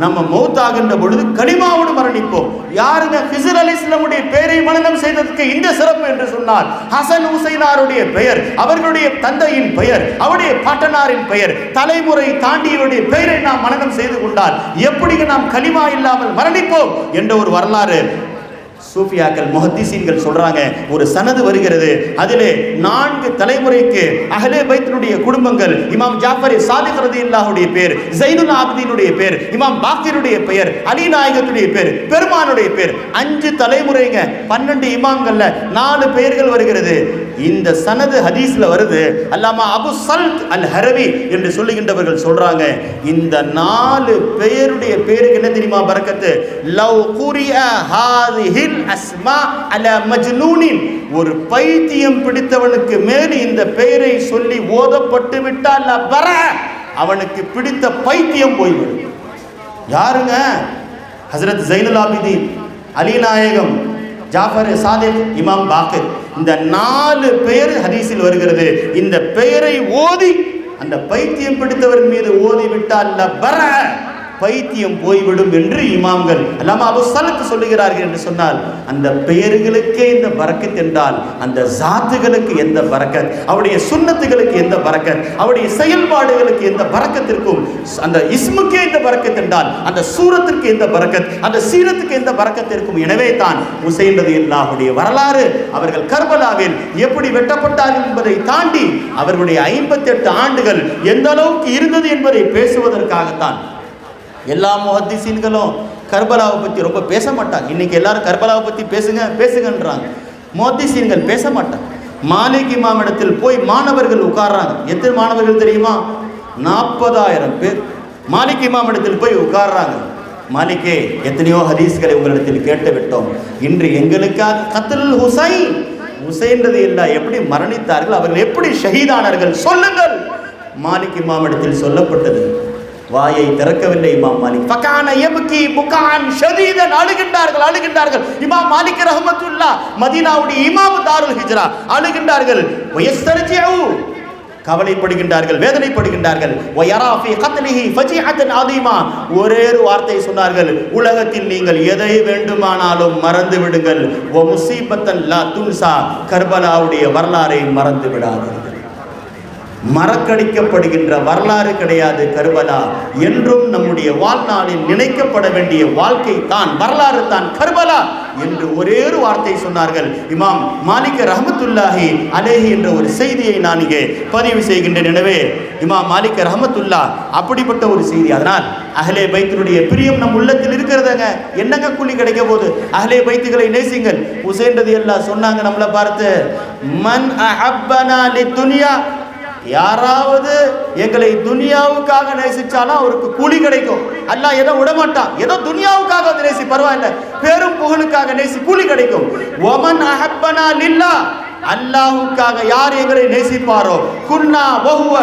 நம்ம மௌத்தாகின்ற பொழுது கலிமாவோடு மரணிப்போம். யாருங்க? ஹிஸ்ர் அலைஹிஸ்ஸலாமுடைய பெயரை மனனம் செய்ததற்கு இந்த சிறப்பு என்று சொன்னால், ஹசன் ஹுசைனாருடைய பெயர், அவர்களுடைய தந்தையின் பெயர், அவருடைய பாட்டனாரின் பெயர், தலைமுறை தாண்டியவருடைய பெயரை நாம் மனனம் செய்து கொண்டால் எப்படி நாம் கலிமா இல்லாமல் மரணிப்போம் என்ற ஒரு வரலாறு சூஃபியாக்கள் முஹத்திஸீன்கள் சொல்றாங்க. ஒரு சனது வருகிறது, அதிலே 4 தலைமுறைக்கு அஹ்லே பைத்தினுடைய குடும்பங்கள், இமாம் ஜாஃபர் சாதிக் ரலியல்லாஹுடைய பேர், ஸைனுல் ஆபிதீனுடைய பேர், இமாம் பாக்கிருடைய பெயர், அலி நாயகத்துடைய பேர், பெருமானுடைய பேர், 5 தலைமுறைங்க. 12 இமாம்கள்ல 4 பெயர்கள் வருகிறது. இந்த சனது ஹதீஸ்ல வருது. அல்லாமா அபு சல்த் அல் ஹரவி என்று சொல்லுகின்றவர்கள் சொல்றாங்க, இந்த 4 பெயருடைய பேருக்கு என்ன தெரியுமா பரக்கத்து? லவ் குரிஅ ஹாதிஹில் அஸ்மா அலா மஜ்னூனின், ஒரு பைத்தியம் பிடித்தவனுக்கு மேல் இந்த பெயரை சொல்லி ஓதப்பட்டு விட்டால் அவனுக்கு பிடித்த பைத்தியம் போய்விடும். யாருங்க? ஹஜ்ரத் ஸைனுல் ஆபிதீன், அலி நாயகம், ஜாஃபர் சாதிக், இமாம் பாக்கிர், இந்த 4 பெயர் ஹதீஸில் வருகிறது. இந்த பெயரை ஓதி அந்த பைத்தியம் பிடித்தவர் மீது ஓதி விட்டால் பைத்தியம் போய்விடும் என்று இமாம்கள் அல்லாம அபு சலத் சொல்லுகிறார்கள் என்று சொன்னால், அந்த பெயர்களுக்கே இந்த பரக்கத் என்றால் அந்த ஜாத்துகளுக்கு எந்த பரக்கத், அவருடைய சுன்னத்துகளுக்கு எந்த பரக்கத், அவருடைய செயல்பாடுகளுக்கு எந்த பரக்கத் இருக்கும், அந்த இஸ்முக்கே இந்த பரக்கத் என்றால் அந்த சூரத்திற்கு எந்த பரக்கத், அந்த சீரத்துக்கு எந்த பரக்கத் இருக்கும். எனவே தான் ஹுசைன் ரலியல்லாஹுடைய வரலாறு, அவர்கள் கர்பலாவில் எப்படி வெட்டப்பட்டார்கள் என்பதை தாண்டி அவர்களுடைய 58 ஆண்டுகள் எந்த அளவுக்கு இருந்தது என்பதை பேசுவதற்காகத்தான் எல்லா முஹத்திஸீன்களும் கர்பலாவை பற்றி ரொம்ப பேச மாட்டாங்க. இன்னைக்கு எல்லாரும் கர்பலாவை பற்றி பேசுங்கன்றாங்க. முஹத்திஸீன்கள் பேச மாட்டாங்க. மாலிக் இமாம் இடத்தில் போய் மாணவர்கள் உட்கார்றாங்க. எத்தனை மாணவர்கள் தெரியுமா? 40,000 பேர் மாலிக் இமாம் இடத்தில் போய் உட்கார்றாங்க. மாலிக்கே, எத்தனையோ ஹதீஸ்களை உங்களிடத்தில் கேட்டு விட்டோம். இன்று எங்களுக்காக கத்லுல் ஹுசைன், ஹுசைன் ரலியல்லாஹு எப்படி மரணித்தார்கள், அவர்கள் எப்படி ஷஹீதானார்கள் சொல்லுங்கள். மாலிக் இமாம் இடத்தில் சொல்லப்பட்டது. வாயை திறக்கவில்லை இமாம் மாலிக். ஃபகான யப்கி புகான் ஷதீதன், அழுகின்றார்கள். இமாம் மாலிக் ரஹ்மத்துல்லாஹ் மதீனாவுடைய இமாம் தாருல் ஹிஜ்ரா அழுகின்றார்கள். வயஸ்தர்ஜிஉ, கவலைப்படுகின்றார்கள், வேதனைப்படுகின்றார்கள். வயரா ஃபீ கத்லிஹி ஃபஜீஅத்தன் அதீமா, ஒரே ஒரு வார்த்தை சொன்னார்கள், உலகத்தில் நீங்கள் எதை வேண்டுமானாலும் மறந்து விடுங்கள். வ முஸீபத்தன் லா துன்சா, கர்பலாவுடைய வரலாறை மறந்து விடாதீர்கள். மறக்கடிக்கப்படுகின்ற வரலாறு கிடையாது கர்பலா. என்றும் நம்முடைய வாழ்நாளில் நினைக்கப்பட வேண்டிய வாழ்க்கை தான், வரலாறு தான் கர்பலா என்று ஒரே ஒரு வார்த்தை சொன்னார்கள். இமாம் மாலிக் ரஹ்மத்துல்லாஹி அலைஹி என்ற ஒரு செய்தியை நான் இங்கே பதிவு செய்கின்றேன். எனவே இமாம் மாலிக் ரஹ்மத்துல்லாஹ் அப்படிப்பட்ட ஒரு செய்தி. அதனால் அஹ்லே பைத்தினுடைய பிரியம் நம் உள்ளத்தில் இருக்கிறதுங்க. என்னங்க கூலி கிடைக்க போகுது? அஹ்லே பைத்துகளை நேசிங்கள். ஹுசைன் ரலியல்லாஹு சொன்னாங்க நம்மளை பார்த்து, மன் அஹப்பனா லிதுன்யா, யாராவது எங்களை துனியாவுக்காக நேசிச்சாலும் அவருக்கு கூலி கிடைக்கும். அல்லாஹ் ஏதோ விடமாட்டான். ஏதோ துனியாவுக்காக நேசி பரவாயில்ல, பெரும் புகழுக்காக நேசி கூலி கிடைக்கும். ஒமன் அஹப்பனா லில்லா, அல்லாஹ்வுக்காக யார் எங்களை நேசிப்பாரோ, குன்னா வஹுவ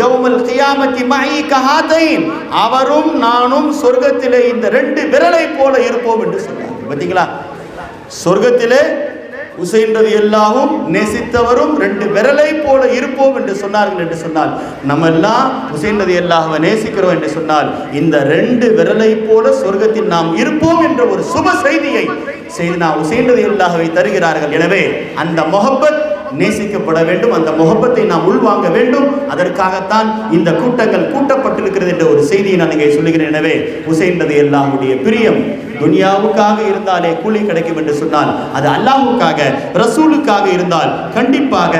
யௌமல் கியாமத்தி மஇ கஹாதைன், அவரும் நானும் சொர்க்கத்திலே இந்த 2 விரலை போல இருப்போம் என்று சொன்னாங்க. பார்த்தீங்களா? சொர்க்கத்திலே ஹுசைன் ரலியல்லாஹும் நேசித்தவரும் 2 விரலை போல இருப்போம் என்று சொன்னார்கள். என்று சொன்னால் நம்ம எல்லாம் ஹுசைன் ரலியல்லாஹுவை நேசிக்கிறோம் என்று சொன்னால் இந்த 2 விரலை போல சொர்க்கத்தில் நாம் இருப்போம் என்ற ஒரு சுப செய்தியை செய்தனா ஹுசைன் ரலியல்லாஹுவை தருகிறார்கள். எனவே அந்த முஹப்பத் நேசிக்கப்பட வேண்டும், அந்த முஹப்பத்தை நாம் உள்வாங்க வேண்டும். அதற்காகத்தான் இந்த கூட்டங்கள் கூட்டப்பட்டிருக்கிறது என்ற ஒரு செய்தியை நான் இங்கே சொல்லுகிறேன். எனவே ஹுசைன் ரலியல்லாஹுடைய பிரியம் துனியாவுக்காக இருந்தாலே கூலி கிடைக்கும் என்று சொன்னால், அது அல்லாஹ்வுக்காக ரசூலுக்காக இருந்தால் கண்டிப்பாக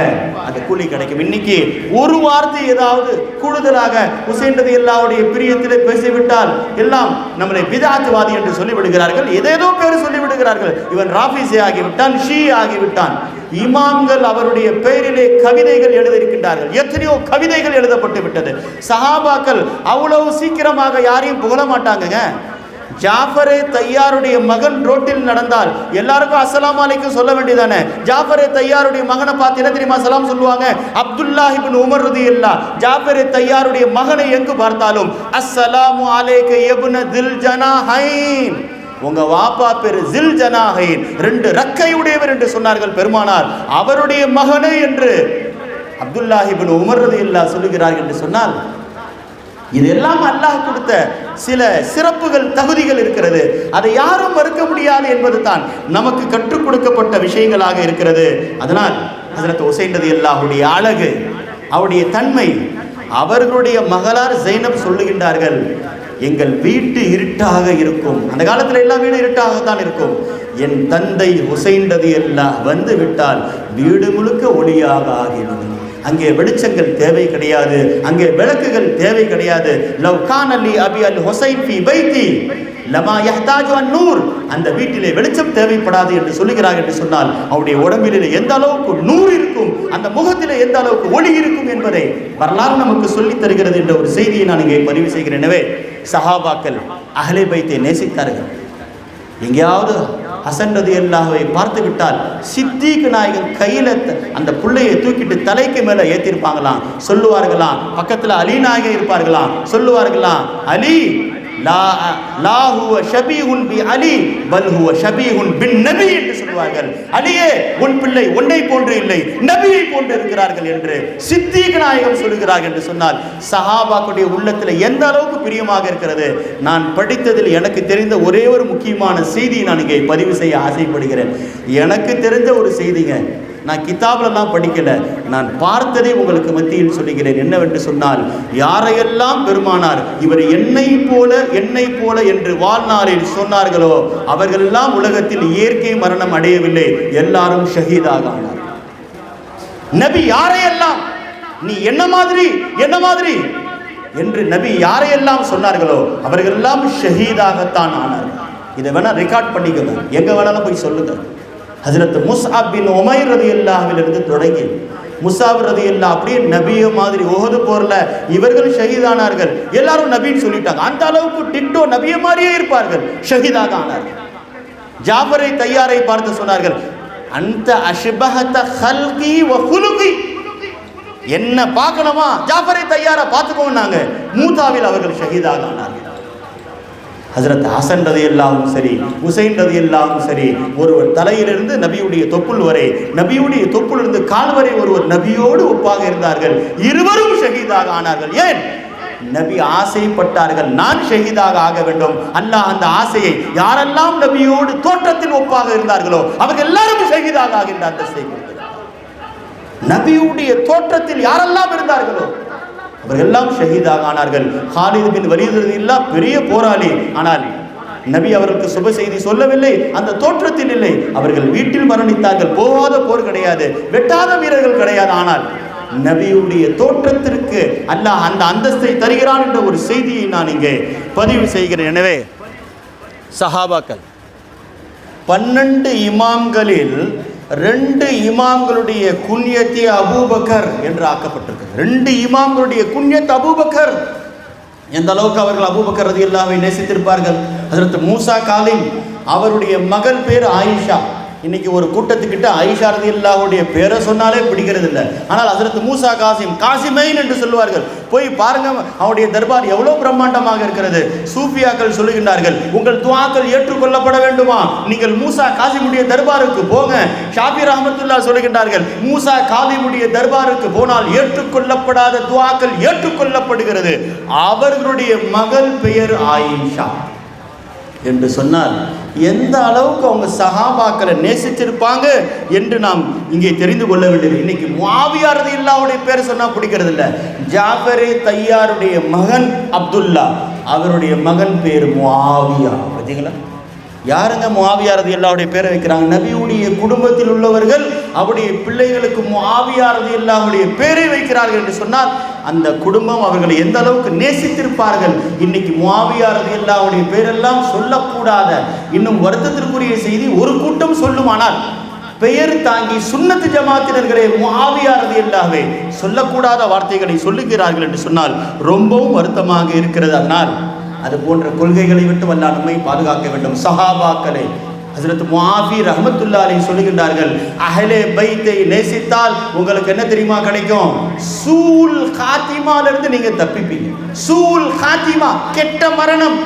அது கூலி கிடைக்கும். இன்னைக்கு ஒரு வார்த்தை ஏதாவது கூடுதலாக ஹுசைன் ரலியல்லாஹுடைய பிரியத்திலே பேசிவிட்டால் எல்லாம் நம்மளை பிதாத்துவாதி என்று சொல்லிவிடுகிறார்கள். ஏதேதோ பேர் சொல்லிவிடுகிறார்கள். இவன் ராஃபிஸி ஆகிவிட்டான், ஷீ ஆகிவிட்டான். இமாம்கள் அவருடைய பெயரிலே கவிதைகள் எழுதியிருக்கின்றார்கள். எத்தனையோ கவிதைகள் எழுதப்பட்டு விட்டது. சஹாபாக்கள் அவ்வளவு சீக்கிரமாக யாரையும் புகழ மாட்டாங்க. ஜாஃபரே தையாருடைய மகன் ரோட்டில் நடந்தால் எல்லாருக்கும் அஸ்ஸலாமு அலைக்கும் சொல்ல வேண்டியதானே? ஜாஃபரே தையாருடைய மகனை பார்த்து என்ன தெரியுமா சலாம் சொல்லுவாங்க? அப்துல்லாஹ் இப்னு உமர் ரலியல்லாஹ் ஜாஃபரே தையாருடைய மகனை எங்கு பார்த்தாலும் அஸ்ஸலாமு அலைக்க இப்னு தில் ஜனாஹைன், உங்க வாப்பா பேரு ஜில் ஜனாஹைன், 2 ரெக்கை உடையவர் என்று சொன்னார்கள் பெருமானார். அவருடைய மகனே என்று அப்துல்லாஹ் இப்னு உமர் ரலியல்லாஹ் சொல்லுகிறார்கள் என்று சொன்னால், இதெல்லாம் அல்லாஹ் கொடுத்த சில சிறப்புகள், தகுதிகள் இருக்கிறது. அதை யாரும் மறுக்க முடியாது என்பது தான் நமக்கு கற்றுக் கொடுக்கப்பட்ட விஷயங்களாக இருக்கிறது. அதனால் ஹஜ்ரத் ஹுசைன் ரலியல்லாஹுடைய அழகு, அவருடைய தன்மை, அவர்களுடைய மகளார் ஜைனப் சொல்லுகின்றார்கள், எங்கள் வீட்டு இருட்டாக இருக்கும். அந்த காலத்தில் எல்லா வீடும் இருட்டாகத்தான் இருக்கும். என் தந்தை ஹுசைன் ரலியல்லாஹு வந்து விட்டால் வீடு முழுக்க ஒளியாக ஆகிவிடும். அங்கே வெளிச்சங்கள் தேவை கிடையாது, அங்கே விளக்குகள் தேவை கிடையாது. லவ் கான லி அபி அல் ஹுசைன் ஃபி பைத்தி லமா யஹ்தாஜு அன் நூர், அந்த வீட்டிலே வெளிச்சம் தேவைப்படாது என்று சொல்லுகிறார்கள். என்று சொன்னால் அவருடைய உடம்பிலே எந்த அளவுக்கு நூறு இருக்கும், அந்த முகத்திலே எந்த அளவுக்கு ஒளி இருக்கும் என்பதை வரலாறு நமக்கு சொல்லித் தருகிறது என்ற ஒரு செய்தியை நான் இங்கே பதிவு செய்கிறேன். எனவே சஹாபாக்கள் அஹ்லே பைத்தை நேசித்தார்கள். எங்கேயாவது ஹசன் ரலியல்லாஹுவை பார்த்து விட்டால் சித்திக் நாயகன் கையில் அந்த பிள்ளையை தூக்கிட்டு தலைக்கு மேலே ஏற்றிருப்பாங்களாம். சொல்லுவார்களாம், பக்கத்தில் அலி நாயகன் இருப்பார்களாம். சொல்லுவார்களாம், அலி லா ஹுவ ஷபீஹுன் பி அலி பல் ஹுவ ஷபீஹுன் பின் நபி என்று சொல்வார்கள். அலியே உன் பிள்ளை உன்னை போன்று இல்லை, நபியை போன்று இருக்கிறார்கள் என்று சித்தீக் நாயகம் சொல்கிறார்கள் என்று சொன்னால் சஹாபாக்களுடைய உள்ளத்தில் எந்த அளவுக்கு பிரியமாக இருக்கிறது. நான் படித்ததில் எனக்கு தெரிந்த ஒரே ஒரு முக்கியமான செய்தியை நான் இங்கே பதிவு செய்ய ஆசைப்படுகிறேன். எனக்கு தெரிஞ்ச ஒரு செய்திங்க, நான் கிதாபிலெல்லாம் படிக்கல, நான் பார்த்ததை உங்களுக்கு மத்தியில் சொல்லுகிறேன். என்னவென்று சொன்னால், யாரையெல்லாம் பெருமானார் இவர் என்னை போல என்று வாழ்நாளில் சொன்னார்களோ அவர்களெல்லாம் உலகத்தில் இயற்கை மரணம் அடையவில்லை, எல்லாரும் ஷஹீதாக ஆனார். நபி யாரையெல்லாம் நீ என்ன மாதிரி என்று நபி யாரையெல்லாம் சொன்னார்களோ அவர்களெல்லாம் ஷஹீதாகத்தான் ஆனார்கள். இதை வேணா ரெக்கார்ட் பண்ணிக்கோங்க, எங்க வேணாலும் போய் சொல்லுங்க. ஹஜ்ரத் முஸ்அப் பின் உமைர் ரலியல்லாஹுவிலிருந்து தொடங்கி முஸ்அப் ரலியல்லாஹு அப்படியே நபிய மாதிரி உஹது போர்ல இவர்கள் ஷஹீதானார்கள், எல்லாரும் நபின்னு சொல்லிட்டாங்க. அந்த அளவுக்கு டிட்டோ நபிய மாதிரியே இருப்பார்கள், ஷஹீதாக ஆனார்கள். ஜாஃபரை தையாரை பார்த்து சொன்னார்கள், அந்த அஷ்பஹத ஹல்கி வ குலுகி, என்ன பார்க்கணுமா ஜாஃபரை தையாரை பார்த்துக்கோங்க. மூதாவில் அவர்கள் ஷஹீதாக ஆனார்கள். ஹஜ்ரத் ஹசன் ரலியல்லாஹுவும் சரி, ஹுசைன் ரலியல்லாஹுவும் சரி, ஒருவர் தலையிலிருந்து நபியுடைய தொப்புள் வரை, நபியுடைய தொப்புளிலிருந்து கால் வரை ஒருவர் நபியோடு ஒப்பாக இருந்தார்கள். இருவரும் ஷஹீதாக ஆனார்கள். ஏன்? நபி ஆசைப்பட்டார்கள், நான் ஷஹீதாக ஆக வேண்டும். அல்லாஹ் அந்த ஆசையை யாரெல்லாம் நபியோடு தோற்றத்தில் ஒப்பாக இருந்தார்களோ அவர்கள் எல்லாரும் ஷஹீதாக ஆகின்ற அந்தஸ்தை கொடுத்தார். நபியுடைய தோற்றத்தில் யாரெல்லாம் இருந்தார்களோ அவர்கள் எல்லாம் ஷஹீதாக ஆனார்கள். ஹாலித் பின் வலீத் ரலியல்லாஹு பெரிய போராளி, ஆனால் நபி அவர்களுக்கு சுப செய்தி சொல்லவில்லை, அந்த தோற்றத்தில் இல்லை. அவர்கள் வீட்டில் மரணித்தார்கள். போகாத போர் கிடையாது, வெட்டாத வீரர்கள் கிடையாது. ஆனால் நபியுடைய தோற்றத்திற்கு அல்லாஹ் அந்த அந்தஸ்தை தருகிறான் என்ற ஒரு செய்தியை நான் இங்கே பதிவு செய்கிறேன். எனவே சஹாபாக்கள் 12 இமாம்களில் 2 இமாம்களுடைய குன்யத்தை அபூபக்கர் என்று ஆக்கப்பட்டிருக்கு. 2 இமாம்களுடைய குன்யத் அபூபக்கர். எந்த அளவுக்கு அவர்கள் அபூபக்கர் ரலியல்லாஹு நேசித்திருப்பார்கள். ஹஜ்ரத் மூசா காலிம் அவருடைய மகள் பேர் ஆயிஷா. இன்னைக்கு ஒரு கூட்டத்துக்கிட்ட ஆயிஷா ரலியல்லாஹுடைய பேரை சொன்னாலே பிடிக்கிறது இல்லை. ஆனால் ஹஜ்ரத் மூசா காசிமைன் என்று சொல்லுவார்கள். போய் பாருங்க, அவருடைய தர்பார் எவ்வளவு பிரம்மாண்டமாக இருக்கிறது. சூஃபியாக்கள் சொல்லுகின்றார்கள், உங்கள் துஆக்கள் ஏற்றுக்கொள்ளப்பட வேண்டுமா, நீங்கள் மூசா காசிமுடைய தர்பாருக்கு போங்க. ஷாஃபி ரஹ்மத்துல்லாஹ் சொல்லுகின்றார்கள், மூசா காலிமுடைய தர்பாருக்கு போனால் ஏற்றுக்கொள்ளப்படாத துஆக்கள் ஏற்றுக்கொள்ளப்படுகிறது. அவர்களுடைய மகள் பெயர் ஆயிஷா என்று சொன்னால் எந்த அளவுக்கு அவங்க சஹாபாக்களை நேசித்திருப்பாங்க என்று நாம் இங்கே தெரிந்து கொள்ள வேண்டியது. இன்னைக்கு முஆவியா ரலியல்லாஹுடைய பேர் சொன்னா பிடிக்கிறது இல்லை. ஜாஃபரே தையாருடைய மகன் அப்துல்லா, அவருடைய மகன் பேர் முஆவியா. பார்த்தீங்களா, யாருங்க முஆவியா ரலியல்லாஹுடைய பேரை வைக்கிறாங்க? நபியுடைய குடும்பத்தில் உள்ளவர்கள் அவருடைய பிள்ளைகளுக்கு முஆவியா ரலியல்லாஹுடைய பேரை வைக்கிறார்கள் என்று சொன்னால் அந்த குடும்பம் அவர்களை எந்த அளவுக்கு நேசித்திருப்பார்கள். இன்னைக்கு முஆவியா ரலியல்லாஹுடைய பேரெல்லாம் சொல்லக்கூடாத, இன்னும் வருத்தத்திற்குரிய செய்தி ஒரு கூட்டம் சொல்லுமானால் பெயர் தாங்கி சுன்னத்து ஜமாத்தினர்களே முஆவியா ரலியல்லாஹுவை சொல்லக்கூடாத வார்த்தைகளை சொல்லுகிறார்கள் என்று சொன்னால் ரொம்பவும் வருத்தமாக இருக்கிறது. அதனால் அது போன்ற கொள்கைகளை விட்டு அல்லாஹ் நம்மை பாதுகாக்க வேண்டும். சஹாபாக்களை ஹஜ்ரத் முஆவி ரஹ்மத்துல்லாஹி அலைஹி சொல்லுகின்றார்கள், அஹ்லே பைத்தை நேசித்தால் உங்களுக்கு என்ன தெரியுமா கிடைக்கும்? சூல் காத்திமாலிருந்து நீங்க தப்பிப்பீங்க. சூல் காத்திமா, கெட்ட மரணம்.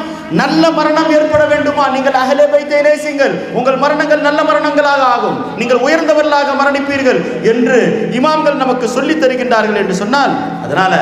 நல்ல மரணம் ஏற்பட வேண்டுமா, நீங்கள் அஹ்லே பைத்தை நேசிங்கள், உங்கள் மரணங்கள் நல்ல மரணங்களாக ஆகும், நீங்கள் உயர்ந்தவர்களாக மரணிப்பீர்கள் என்று இமாம்கள் நமக்கு சொல்லித் தருகின்றார்கள் என்று சொன்னால், அதனால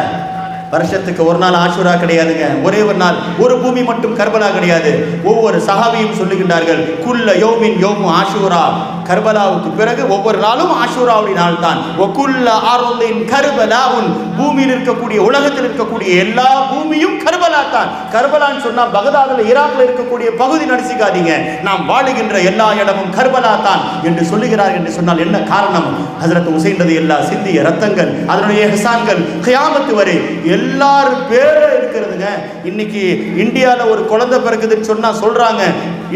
வருஷத்துக்கு ஒரு நாள் ஆஷூரா கிடையாதுங்க. ஒரே ஒரு நாள், ஒரு பூமி மட்டும் கர்பலா கிடையாது. ஒவ்வொரு சஹாபியும் சொல்லுகின்றார்கள், குல்ல யௌமின் யௌமு ஆஷூரா, கர்பலாவுக்கு பிறகு ஒவ்வொரு நாளும் ஆஷூராவுடைய நாள் தான். ஒகுல்ல ஆருலின் கர்பலாவுன், பூமியில் இருக்கக்கூடிய உலகத்தில் இருக்கக்கூடிய எல்லா பூமியும் கர்பலா தான். கர்பலான்னு சொன்னா பகதாதுல ஈராக்ல இருக்கக்கூடிய பகுதி நடிச்சுக்காதீங்க, நாம் வாழுகின்ற எல்லா இடமும் கர்பலா தான் என்று சொல்லுகிறார்கள். என்று சொன்னால் என்ன காரணம்? ஹஜ்ரத் ஹுசைன் ரலியல்லாஹு சிந்திய ரத்தங்கள், அதனுடைய ஹசான்கள் கியாமத் வரை எல்லாரும் பேரே இருக்கிறதுங்க. இன்னைக்கு இந்தியாவில் ஒரு குழந்தை பிறக்குதுன்னு சொன்னா சொல்றாங்க,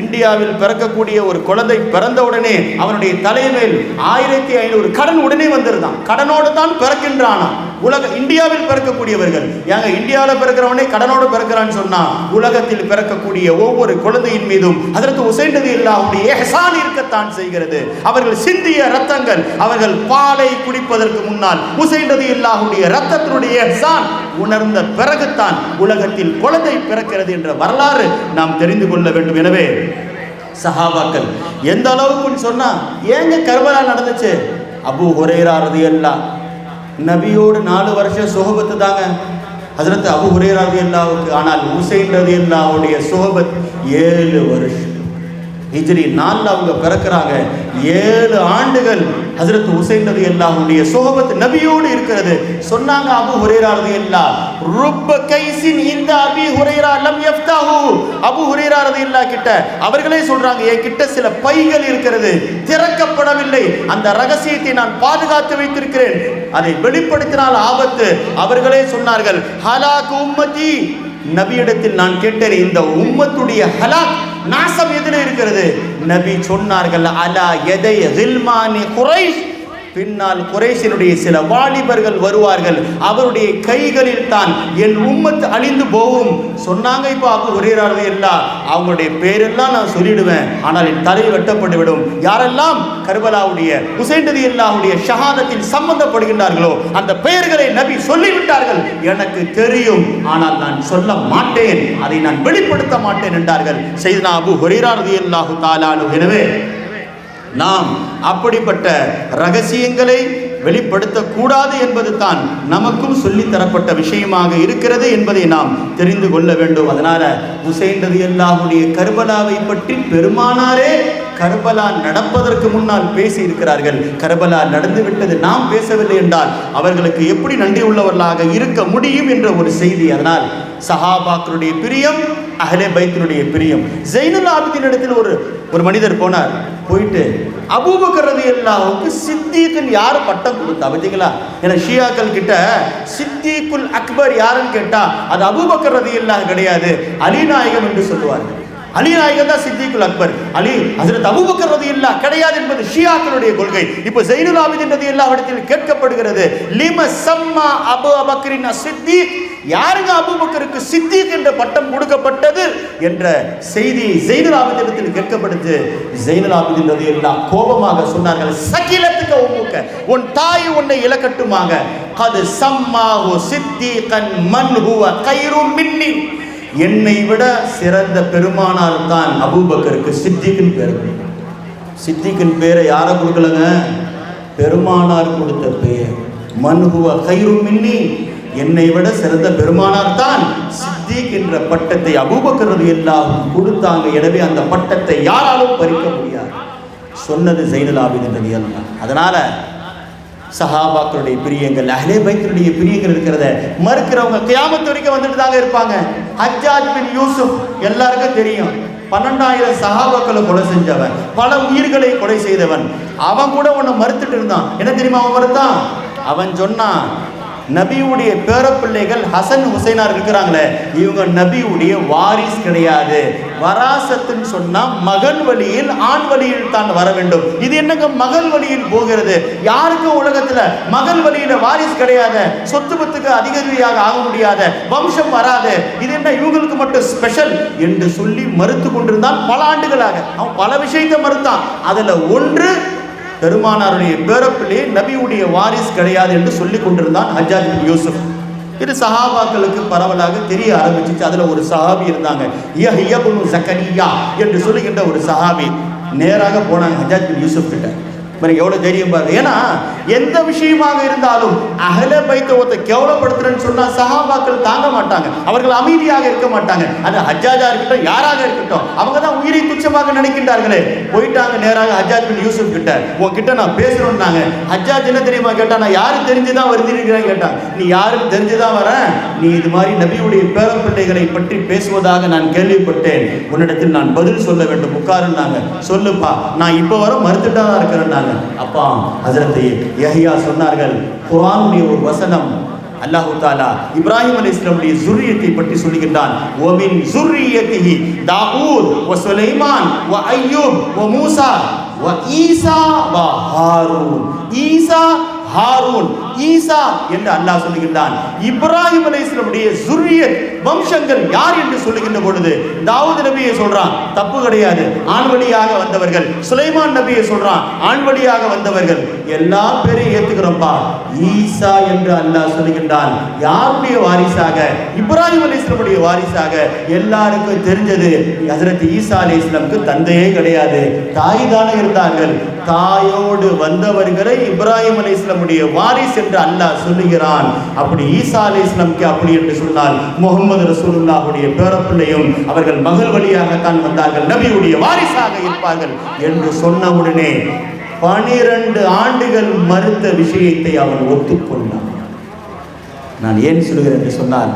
இந்தியாவில் பிறக்கக்கூடிய ஒரு குழந்தை பிறந்த உடனே அவனுடைய தலைமையில் 1500 கடன் உடனே வந்துருதான். கடனோடு தான் பிறக்கின்றானா. இந்தியாவில் பிறக்கக்கூடியவர்கள் ஏங்க இந்தியாவில் பிறக்கிறவனே கடனோடு பிறக்கிறான்னு சொன்னா உலகத்தில் பிறக்கக்கூடிய ஒவ்வொரு குழந்தையின் மீதும் ஹஜ்ரத் ஹுசைன் ரலியல்லாஹுடைய இஹ்சான் இருக்கத்தான் செய்கிறது. அவர்கள் சிந்திய ரத்தங்கள், அவர்கள் பாலை குடிப்பதற்கு முன்னால் ஹுசைன் ரலியல்லாஹுடைய ரத்தத்தினுடைய இஹ்சான் உணர்ந்த பிறகுதான் உலகத்தில் குழந்தை பிறக்கிறது என்ற வரலாறு நாம் தெரிந்து கொள்ள வேண்டும். எனவே சஹாபாக்கள் எந்த அளவுக்குன்னு சொன்னா ஏங்க கர்பலா நடந்துச்சு? அபூ ஹுரைரா ரலியல்லாஹு நபியோடு 4 வருஷம் சுஹபத்து தாங்க ஹஜ்ரத் அபூ ஹுரைரா ரலியல்லாஹுக்கு. ஆனால் ஹுசைன் ரலியல்லாஹுடைய சுஹபத் 7 வருஷம். ஹிஜ்ரி 4 அவங்க பிறக்கிறாங்க. 7 ஆண்டுகள் ஹஜ்ரத் ஹுசைன் ரலியல்லாஹுடைய சுஹபத் நபியோடு இருக்கிறது. சொன்னாங்க அபூ ஹுரைரா ரலியல்லாஹு ருப்ப கைஸின் இந்த அபீ ஹுரைரா லம் யஃப்தஹு. அபூ ஹுரைரா ரலியல்லாஹு கிட்ட அவர்களே சொல்றாங்க, என் கிட்ட சில பைகள் இருக்கிறது, திறக்கப்படவில்லை. அந்த ரகசியத்தை நான் பாதுகாத்து வைத்திருக்கிறேன், அதை வெளிப்படுத்தினால் ஆபத்து. அவர்களே சொன்னார்கள், ஹலாக் உம்மதி. நபியிடத்தில் நான் கேட்டேன், இந்த உம்மத்துடைய ஹலாக் நாசம் எதில் இருக்கிறது? நபி சொன்னார்கள், அலா யதை கில்மானி குரைஷ். பின்னால் குறைஷினுடைய சில வாலிபர்கள் வருவார்கள், அவருடைய கைகளில் தான் என் உம்மத் அழிந்து போகும் சொன்னாங்க. இப்போ அபூ ஹுரைரா ரலியல்லாஹு அவங்களுடைய பேரெல்லாம் நான் சொல்லிடுவேன், ஆனால் என் தலை வெட்டப்பட்டு விடும். யாரெல்லாம் கர்பலாவுடைய ஹுசைன் ரலியல்லாஹுடைய ஷஹாதத்தில் சம்பந்தப்படுகின்றார்களோ அந்த பெயர்களை நபி சொல்லிவிட்டார்கள். எனக்கு தெரியும், ஆனால் நான் சொல்ல மாட்டேன், அதை நான் வெளிப்படுத்த மாட்டேன் என்றார்கள் சையதுனா அபூ ஹுரைரா ரலியல்லாஹு தஆலா அன்ஹு. எனவே நாம் அப்படிப்பட்ட ரகசியங்களை வெளிப்படுத்தக்கூடாது என்பது தான் நமக்கும் சொல்லித்தரப்பட்ட விஷயமாக இருக்கிறது என்பதை நாம் தெரிந்து கொள்ள வேண்டும். அதனால ஹுசைன் ரலியல்லாஹுடைய கர்பலாவை பற்றி பெருமானாரே கர்பலா நடப்பதற்கு முன்னால் பேசி இருக்கிறார்கள். கர்பலா நடந்து விட்டது, நாம் பேசவில்லை என்றால் அவர்களுக்கு எப்படி நன்றி உள்ளவர்களாக இருக்க முடியும் என்ற ஒரு செய்தி. அதனால் சஹாபாக்களுடைய பிரியம், அஹ்லே பைத்தினுடைய பிரியம். ஜைனுல் ஆபிதீன் இடத்தில் ஒரு மனிதர் போனார். போயிட்டு அபூபக்கர் ரலியல்லாஹுவுக்கு சித்தீக்னு யார் பட்டம் கொடுத்தா பார்த்தீங்களா? ஏன்னா ஷியாக்கள் கிட்ட சித்தீக்குல் அக்பர் யாருன்னு கேட்டா அது அபூபக்கர் ரலியல்லாஹு கிடையாது, அலி நாயகம் என்று சொல்லுவார்கள். அலி நாயகம் தான் சித்திகுல் அக்பர். அலி ஹஜ்ரத் அபூபக்கர் ரலியல்லாஹு கிடையாது என்பது ஷியாக்களுடைய கொள்கை. இப்போ ஜைனுல் ஆபிதீன் ரலியல்லாஹு இடத்தில் கேட்கப்படுகிறது, லிம சம்மா அபூ பக்கரின் சித்தீக், யாருங்க அபூபக்கருக்கு சித்தீக் என்ற பட்டம் கொடுக்கப்பட்டது என்ற செய்தி ஜைனுல் ஆபிதீன் இடத்தில் கேட்கப்படுது. ஜைனுல் ஆபிதீன் ரலியல்லாஹு கோபமாக சொன்னார்கள், சகிலத்துக உம்முக, உன் தாய் உன்னை இலக்கட்டுமாக. கத் சம்மாஹு சித்தீகன் மன் ஹுவ கைரும் மின்னி, என்னை விட சிறந்த பெருமானார் தான் அபூபக்கருக்கு சித்திக்கின் பேர். சித்திக்கின் பேரை யாரை கொடுக்கலங்க? பெருமானார் கொடுத்த பெயர். மன்ஹுவ கைரும் மின்னி, என்னை விட சிறந்த பெருமானார் தான் சித்திக் என்ற பட்டத்தை அபூபக்கர் ரலியல்லாஹு கொடுத்தாங்க. எனவே அந்த பட்டத்தை யாராலும் பறிக்க முடியாது சொன்னது ஜைனுல் ஆபிதீன் ரலியல்லாஹு. அதனால சஹாபாக்களுடைய பிரியங்கள், அஹ்லே பைத்தினுடைய பிரியங்கள் இருக்கிறத மறுக்கிறவங்க கியாமத் வரைக்கும் வந்துட்டு தாங்க இருப்பாங்க. ஹஜ்ஜாஜ் பின் யூசுப் எல்லாருக்கும் தெரியும், 12,000 சஹாபாக்களை கொலை செஞ்சவன், பல உயிர்களை கொலை செய்தவன். அவன் கூட ஒன்று மறுத்துட்டு இருந்தான். என்ன தெரியுமா அவன் மறுத்தான்? அவன் சொன்னான், நபியுடைய பேரப்பிள்ளைகள் ஹசன் ஹுசைனார் இருக்கிறாங்களே, இவங்க நபியுடைய வாரிஸ் கிடையாது. வராசத்துன்னு சொன்னா மகன் வழியில் ஆண் வழியில் தான் வர வேண்டும். இது என்னங்க மகள் வழியில் போகிறது? யாருக்கும் உலகத்துல மகள் வழியில வாரிஸ் கிடையாது, சொத்து பத்துக்கு அதிகாரியாக ஆக முடியாத, வம்சம் வராது, இது என்ன இவங்களுக்கு மட்டும் ஸ்பெஷல் என்று சொல்லி மறுத்து கொண்டிருந்தான் பல ஆண்டுகளாக. அவன் பல விஷயத்தை மறுத்தான். அதுல ஒன்று பெருமானாருடைய பேரப்பிள்ளை நபியுடைய வாரிஸ் கிடையாது என்று சொல்லி கொண்டிருந்தான் ஹஜ்ஜாஜ் பின் யூசுப். இது சஹாபாக்களுக்கு பரவலாக தெரிய ஆரம்பிச்சிச்சு. அதுல ஒரு சஹாபி இருந்தாங்க, யஹ்யா இப்னு ஜக்கரியா என்று சொல்லுகின்ற ஒரு சஹாபி. நேராக போனாங்க ஹஜ்ஜாஜ் பின் யூசுப் கிட்ட. எனக்கு எவ்வளவு தைரியம் பாருங்க. ஏன்னா எந்த விஷயமாக இருந்தாலும் அஹ்லே பைத்தை ஒருத்த கேவலப்படுத்துறேன்னு சொன்னா சஹாபாக்கள் தாங்க மாட்டாங்க, அவர்கள் அமைதியாக இருக்க மாட்டாங்க. அது ஹஜ்ஜாஜா இருக்கட்டும், யாராக இருக்கட்டும், அவங்க தான் உயிரை துச்சமாக நினைக்கின்றார்களே. போயிட்டாங்க நேராக ஹஜ்ஜாஜ் பின் யூசுப் கிட்ட. உன்கிட்ட நான் பேசுறேன்னாங்க. ஹஜ்ஜாஜ் என்ன தெரியுமா கேட்டா, நான் யாரு தெரிஞ்சுதான் வருந்திருக்கிறேன் கேட்டான். நீ யாரும் தெரிஞ்சுதான் வரேன், நீ இது மாதிரி நபியுடைய பேரப்பிள்ளைகளை பற்றி பேசுவதாக நான் கேள்விப்பட்டேன், உன்னிடத்தில் நான் பதில் சொல்ல வேண்டும், உட்காருன்னாங்க. சொல்லுப்பா, நான் இப்போ வர மறுத்துட்டா தான் இருக்கிறேன். அப்பா ஹஜ்ரத் யஹ்யா சொன்னார்கள், குர்ஆனுடைய ஒரு வசனம், அல்லாஹ் தஆலா இப்ராஹிம் அலைஹிஸ்ஸலாமுடைய ஸுர்ரியத்தை பற்றி சொல்லுகின்றான். வ மின் ஸுர்ரியத்திஹி தாவூத் வ சுலைமான் வ அய்யூப் வ மூசா வ ஈசா வ ஹாரூன். ஈசா ஹாரூன், ஈசா என்று அல்லாஹ் சொல்லுகின்றான். இப்ராஹிம் அலைஹிஸ்ஸலாமுடைய ஸுர்ரியத் வம்சங்கள் யார் என்று சொல்லுகின்ற பொழுது தாவூத் நபியை சொல்றான், தப்பு கிடையாது, ஆண் வழியாக வந்தவர்கள். சுலைமான் நபியை சொல்றான், ஆண் வழியாக வந்தவர்கள். எல்லா பேரையும் ஏத்துக்கிறோம்ப்பா. ஈசா என்று அல்லாஹ் சொல்லுகின்றான். யாருடைய வாரிசாக? இப்ராஹிம் அலைஹிஸ்ஸலாமுடைய வாரிசாக. எல்லாருக்கும் தெரிஞ்சது ஹஜ்ரத் ஈசா அலைஹிஸ்ஸலாமுக்கு தந்தையே கிடையாது, தாய் தானே இருந்தார்கள். தாயோடு வந்தவர்களை இப்ராஹிம் அலைஹிஸ்ஸலாமுடைய வாரிஸ் என்று அல்லாஹ் சொல்லுகிறான். அப்படி ஈசா அலைஹிஸ்ஸலாமுக்கு அப்படி என்று சொன்னால் முஹம்மது ரசூலுல்லாஹுடைய பேரப்பிள்ளையும் அவர்கள் மகள் வழியாகத்தான் வந்தார்கள், நபியுடைய வாரிசாக இருப்பார்கள் என்று சொன்னவுடனே 12 ஆண்டுகள் மறுத்த விஷயத்தை அவன் ஒத்துக்கொண்டான். நான் ஏன் சொல்கிறேன் என்று சொன்னால்,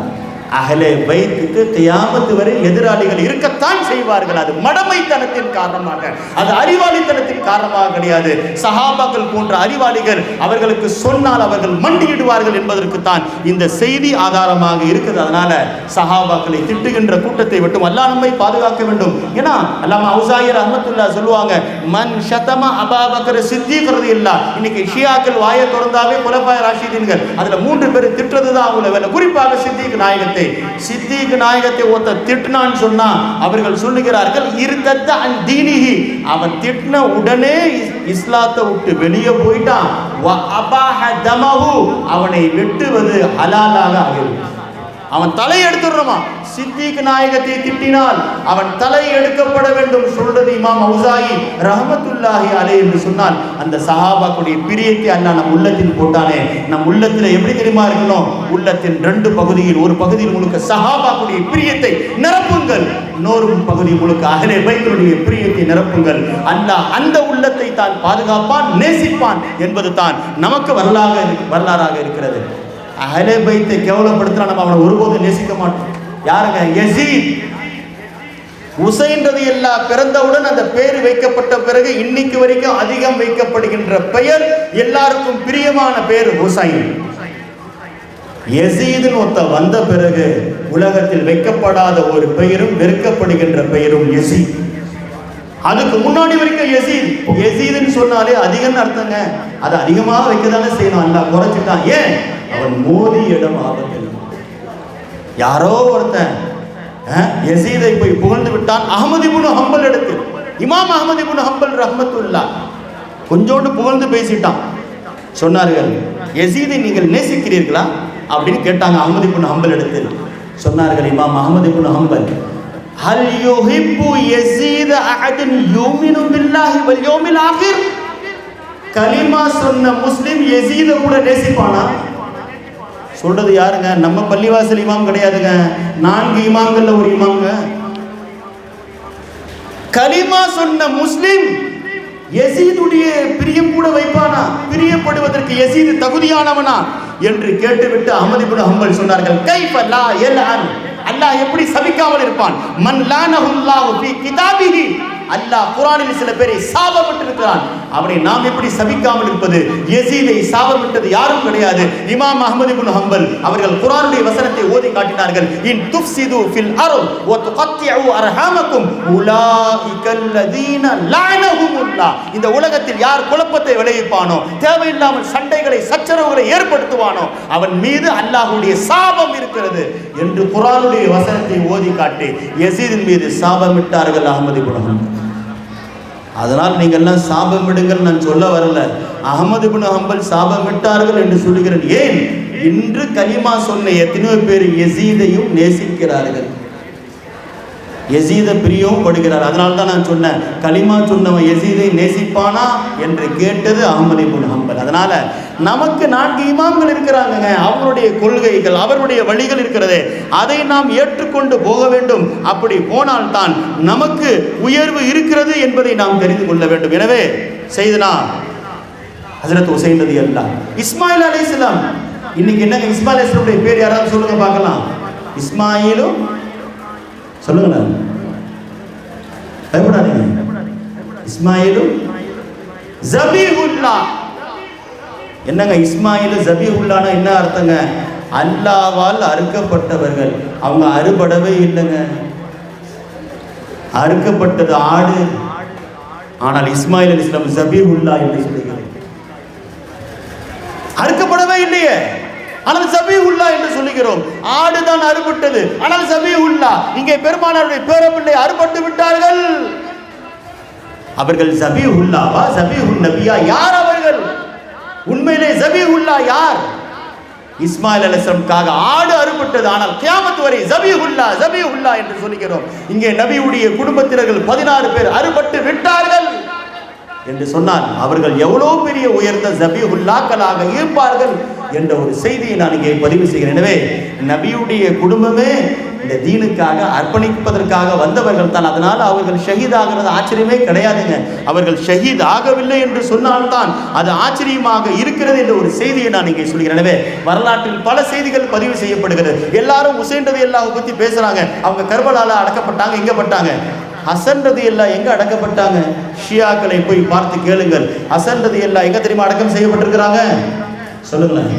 அஹ்லே பைத்துக்கு கியாமத் வரை எதிராளிகள் இருக்கத்தான் செய்வார்கள். அது மடமைத்தனத்தின் காரணமாக, அது அறிவாளித்தனத்தின் காரணமாக கிடையாது. சஹாபாக்கள் போன்ற அறிவாளிகள் அவர்களுக்கு சொன்னால் அவர்கள் மண்டியிடுவார்கள் என்பதற்கு தான் இந்த செய்தி ஆதாரமாக இருக்குது. அதனால சஹாபாக்களை திட்டுகின்ற கூட்டத்தை விட்டு அல்லாஹ் நம்மை பாதுகாக்க வேண்டும். ஏன்னா அல்லாமா அவுசாயி ரஹ்மத்துல்லாஹ் சொல்லுவாங்க, மன் ஷதம அபூபக்கர் சித்திக் ரலியல்லாஹ். இன்னைக்கு ஷியாக்கள் வாயை திறந்தாவே குலஃபாய் ராஷிதீன்கள், அதுல 3 பேர் திட்டுறதுதான் அவங்கள வேலை. குறிப்பாக சித்திக் நாயகத்தை ஒருத்த திட்டினான்னு சொன்னா அவர்கள் சொல்லுகிறார்கள், இருதத்த அன் தீனிஹி, அவன் திட்டின உடனே இஸ்லாத்தை விட்டு வெளியே போயிட்டான். வ அபாஹ தமஹு, அவனை வெட்டுவது ஹலாலாக ஆகிறது. அவன் தலை எடுத்துடுறோமா? சித்திக் நாயகத்தை திட்டினால் அவன் தலை எடுக்கப்பட வேண்டும் சொல்றது இமாம் அவுசாயி ரஹ்மத்துல்லாஹி அலைஹி என்று சொன்னால், அந்த சஹாபாக்குடைய பிரியத்தை அல்லாஹ் நம் உள்ளத்தில் போட்டானே. நம் உள்ளத்தில் எப்படி தெரியுமா இருக்கணும்? உள்ளத்தின் 2 பகுதியில், ஒரு பகுதியில் முழுக்க சஹாபாக்குடைய பிரியத்தை நிரப்புங்கள், இன்னொரு பகுதி முழுக்க அஹ்லே பைத்துடைய பிரியத்தை நிரப்புங்கள். அல்லாஹ் அந்த உள்ளத்தை தான் பாதுகாப்பான், நேசிப்பான் என்பது தான் நமக்கு வரலாறாக இருக்கிறது. அஹ்லே பைத்தை கேவலப்படுத்தினா நம்ம அவனை ஒருபோதும் நேசிக்க மாட்டோம். யாருங்க? யஸீத். ஹுசைன் ரலியல்லாஹு பிறந்தவுடன் அந்த பெயர் வைக்கப்பட்ட பிறகு இன்னைக்கு வரைக்கும் அதிகம் வைக்கப்படுகின்ற பெயர், எல்லாருக்கும் பிரியமான பெயர் ஹுசைன். யஸீத்னு ஒருத்த வந்த பிறகு உலகத்தில் வைக்கப்படாத ஒரு பெயரும் வெறுக்கப்படுகின்ற பெயரும் யஸீத். அதுக்கு முன்னாடி வரைக்கும் யஸீத். யஸீத்னு சொன்னாலே அதிகம் அர்த்தங்க. அது அதிகமாக வைக்கதானே செய்யணும். அல்லாஹ் குறைச்சிட்டான். ஏன்? அவன் மோதி இடம் ஆபத்தில். யாரோ ஒருத்தன் யஸீதை போய் புகழ்ந்து விட்டான். அஹ்மது இப்னு ஹம்பல் எடுத்து, இமாம் அஹ்மது இப்னு ஹம்பல் ரஹ்மத்துல்லாஹ் கொஞ்சோண்டு புகழ்ந்து பேசிட்டான். சொன்னார்கள், யஸீதை நீங்கள் நேசிக்கிறீர்களா அப்படின்னு கேட்டாங்க. அஹ்மது இப்னு ஹம்பல் எடுத்து சொன்னார்கள், இமாம் அஹ்மது இப்னு ஹம்பல், ஹல் யுஹிப்பு யஸீத அஹதுன் யுமினு பில்லாஹி வல் யௌமில் ஆகிர். கலிமா சொன்ன முஸ்லிம் யஸீதை கூட நேசிப்பானா? சொல்றது யாருங்க? நம்ம பள்ளிவாசல் இமாம் கிடையாதுங்க, 4 இமாம்கள்ல ஒரு இமாம்ங்க. கலிமா சொன்ன முஸ்லிம் யஸீதுடைய பிரியம் கூட வைப்பானா? பிரியப்படுவதற்கு யஸீது தகுதியானவனா என்று கேட்டுவிட்டு அஹ்மது இப்னு ஹம்பல் சொன்னார்கள், கைஃப லா யல்அன், அல்லாஹ் எப்படி சபிக்காமல் இருப்பான்? மன் லானஹுல்லாஹு ஃபீ கிதாபிஹி, அல்லாஹ் குர்ஆனில் சில பேரை சாபமிட்டு இருக்கிறான், அவனை நாம் எப்படி சபிக்காமல் இருப்பது? யஸீதை சாபமிட்டது யாரும் கிடையாது. இமாம் அஹ்மது இப்னு ஹம்பல் அவர்கள் குர்ஆனுடைய வசனத்தை ஓதி காட்டினார்கள். இன் துஃப்ஸிது ஃபில் அர்த் வ துகத்திஉ அர்ஹாமக்கும் உலாயிகல்லதீன லஅனஹுமுல்லாஹ். இந்த உலகத்தில் யார் குழப்பத்தை விளைவிப்பானோ, தேவையில்லாமல் சண்டைகளை சச்சரவுகளை ஏற்படுத்துவானோ, அவன் மீது அல்லாஹ்வுடைய சாபம் இருக்கிறது என்று குர்ஆனுடைய வசனத்தை ஓதி காட்டி யஸீதின் மீது சாபமிட்டார்கள் அஹ்மது இப்னு ஹம்பல். அதனால் நீங்கள் எல்லாம் சாபமிடுங்கள் நான் சொல்ல வரல. அஹ்மது இப்னு ஹம்பல் சாபமிட்டார்கள் என்று சொல்லுகிறேன். ஏன்? இன்று கலிமா சொன்ன எத்தனையோ பேர் யஸீதையும் நேசிக்கிறார்கள், யஸீதை பிரியவும் படுகிறார். அதனால தான் நான் சொன்னேன், கலிமா சொன்னவன் யஸீதை நேசிப்பானா என்று கேட்டது அஹ்மது இப்னு ஹம்பல். அதனால நமக்கு 4 இமாம்கள் இருக்கிறாங்க, அவருடைய கொள்கைகள் அவருடைய வழிகள் இருக்கிறது, அதை நாம் ஏற்றுக்கொண்டு போக வேண்டும். அப்படி போனால் தான் நமக்கு உயர்வு இருக்கிறது என்பதை நாம் தெரிந்து கொள்ள வேண்டும். எனவே செய்தனா ஹஜ்ரத் ஹுசைன் ரலியல்லாஹு, இஸ்மாயில் அலைஹிஸ்ஸலாம். இன்னைக்கு என்னங்க இஸ்மாயில் அலைஹிஸ்ஸலாமுடைய பேர் யாராவது சொல்லுங்க பார்க்கலாம். இஸ்மாயிலும் சொல்லுங்களேன், பயப்படாதீங்க. இஸ்மாயிலும் ஜபீஹுல்லாஹ். என்னங்க இஸ்மாயில் ஜபீஹுல்லானா என்ன அர்த்தங்க? அல்லாஹ்வால் அறுக்கப்பட்டவர்கள். அவங்க அறுபடவே இல்லைங்க, அறுக்கப்பட்டது ஆடு. ஆனால் இஸ்மாயில் அலைஹிஸ்ஸலாம் ஜபீஹுல்லாஹ் என்று சொல்லுகிறார். அறுக்கப்படவே இல்லையே, ஆனால் சபீஹுல்லா என்று சொல்லுகிறோம். ஆடுதான் அறுபட்டது, ஆனால் சபீஹுல்லா, இங்கே பெருமானாருடைய பேரப்பிள்ளை அறுபட்டு விட்டார்கள். அவர்கள் சபீஹுல்லாவா, சபீஹுன் நபியா? யார் அவர்கள்? உண்மையிலே சபீஹுல்லா யார்? இஸ்மாயில் அலைஹிஸ்ஸலாமுக்காக ஆடு அறுபட்டது, ஆனால் கியாமத் வரை ஜபீஹுல்லா ஜபீஹுல்லா என்று சொல்லுகிறோம். இங்கே நபியுடைய குடும்பத்தினர்கள் 16 பேர் அறுபட்டு விட்டார்கள் என்று சொன்னால் அவர்கள் எவ்வளவு பெரிய உயர்ந்த ஜபீஹுல்லாக்களாக இருப்பார்கள் என்ற ஒரு செய்தியை நான் இங்கே பதிவு செய்கிறேன். எனவே நபியுடைய குடும்பமே இந்த தீனுக்காக அர்ப்பணிப்பதற்காக வந்தவர்கள் தான். அதனால் அவர்கள் ஷஹீத் ஆகிறது ஆச்சரியமே கிடையாதுங்க. அவர்கள் ஷஹீத் ஆகவில்லை என்று சொன்னால்தான் அது ஆச்சரியமாக இருக்கிறது என்ற ஒரு செய்தியை நான் இங்கே சொல்கிறேன். எனவே வரலாற்றில் பல செய்திகள் பதிவு செய்யப்படுகிறது. எல்லாரும் ஹுசைன் ரலியல்லாஹு பற்றி பேசுறாங்க. அவங்க கர்பலால அடக்கப்பட்டாங்க. எங்க பட்டாங்க? ஹசன் ரலியல்லாஹு எங்க அடக்கப்பட்டாங்க? ஷியாக்களை போய் பார்த்து கேளுங்கள். ஹசன் ரலியல்லாஹு எங்க தெரியுமா அடக்கம் செய்யப்பட்டிருக்கிறாங்க? சொல்லுங்களேன்.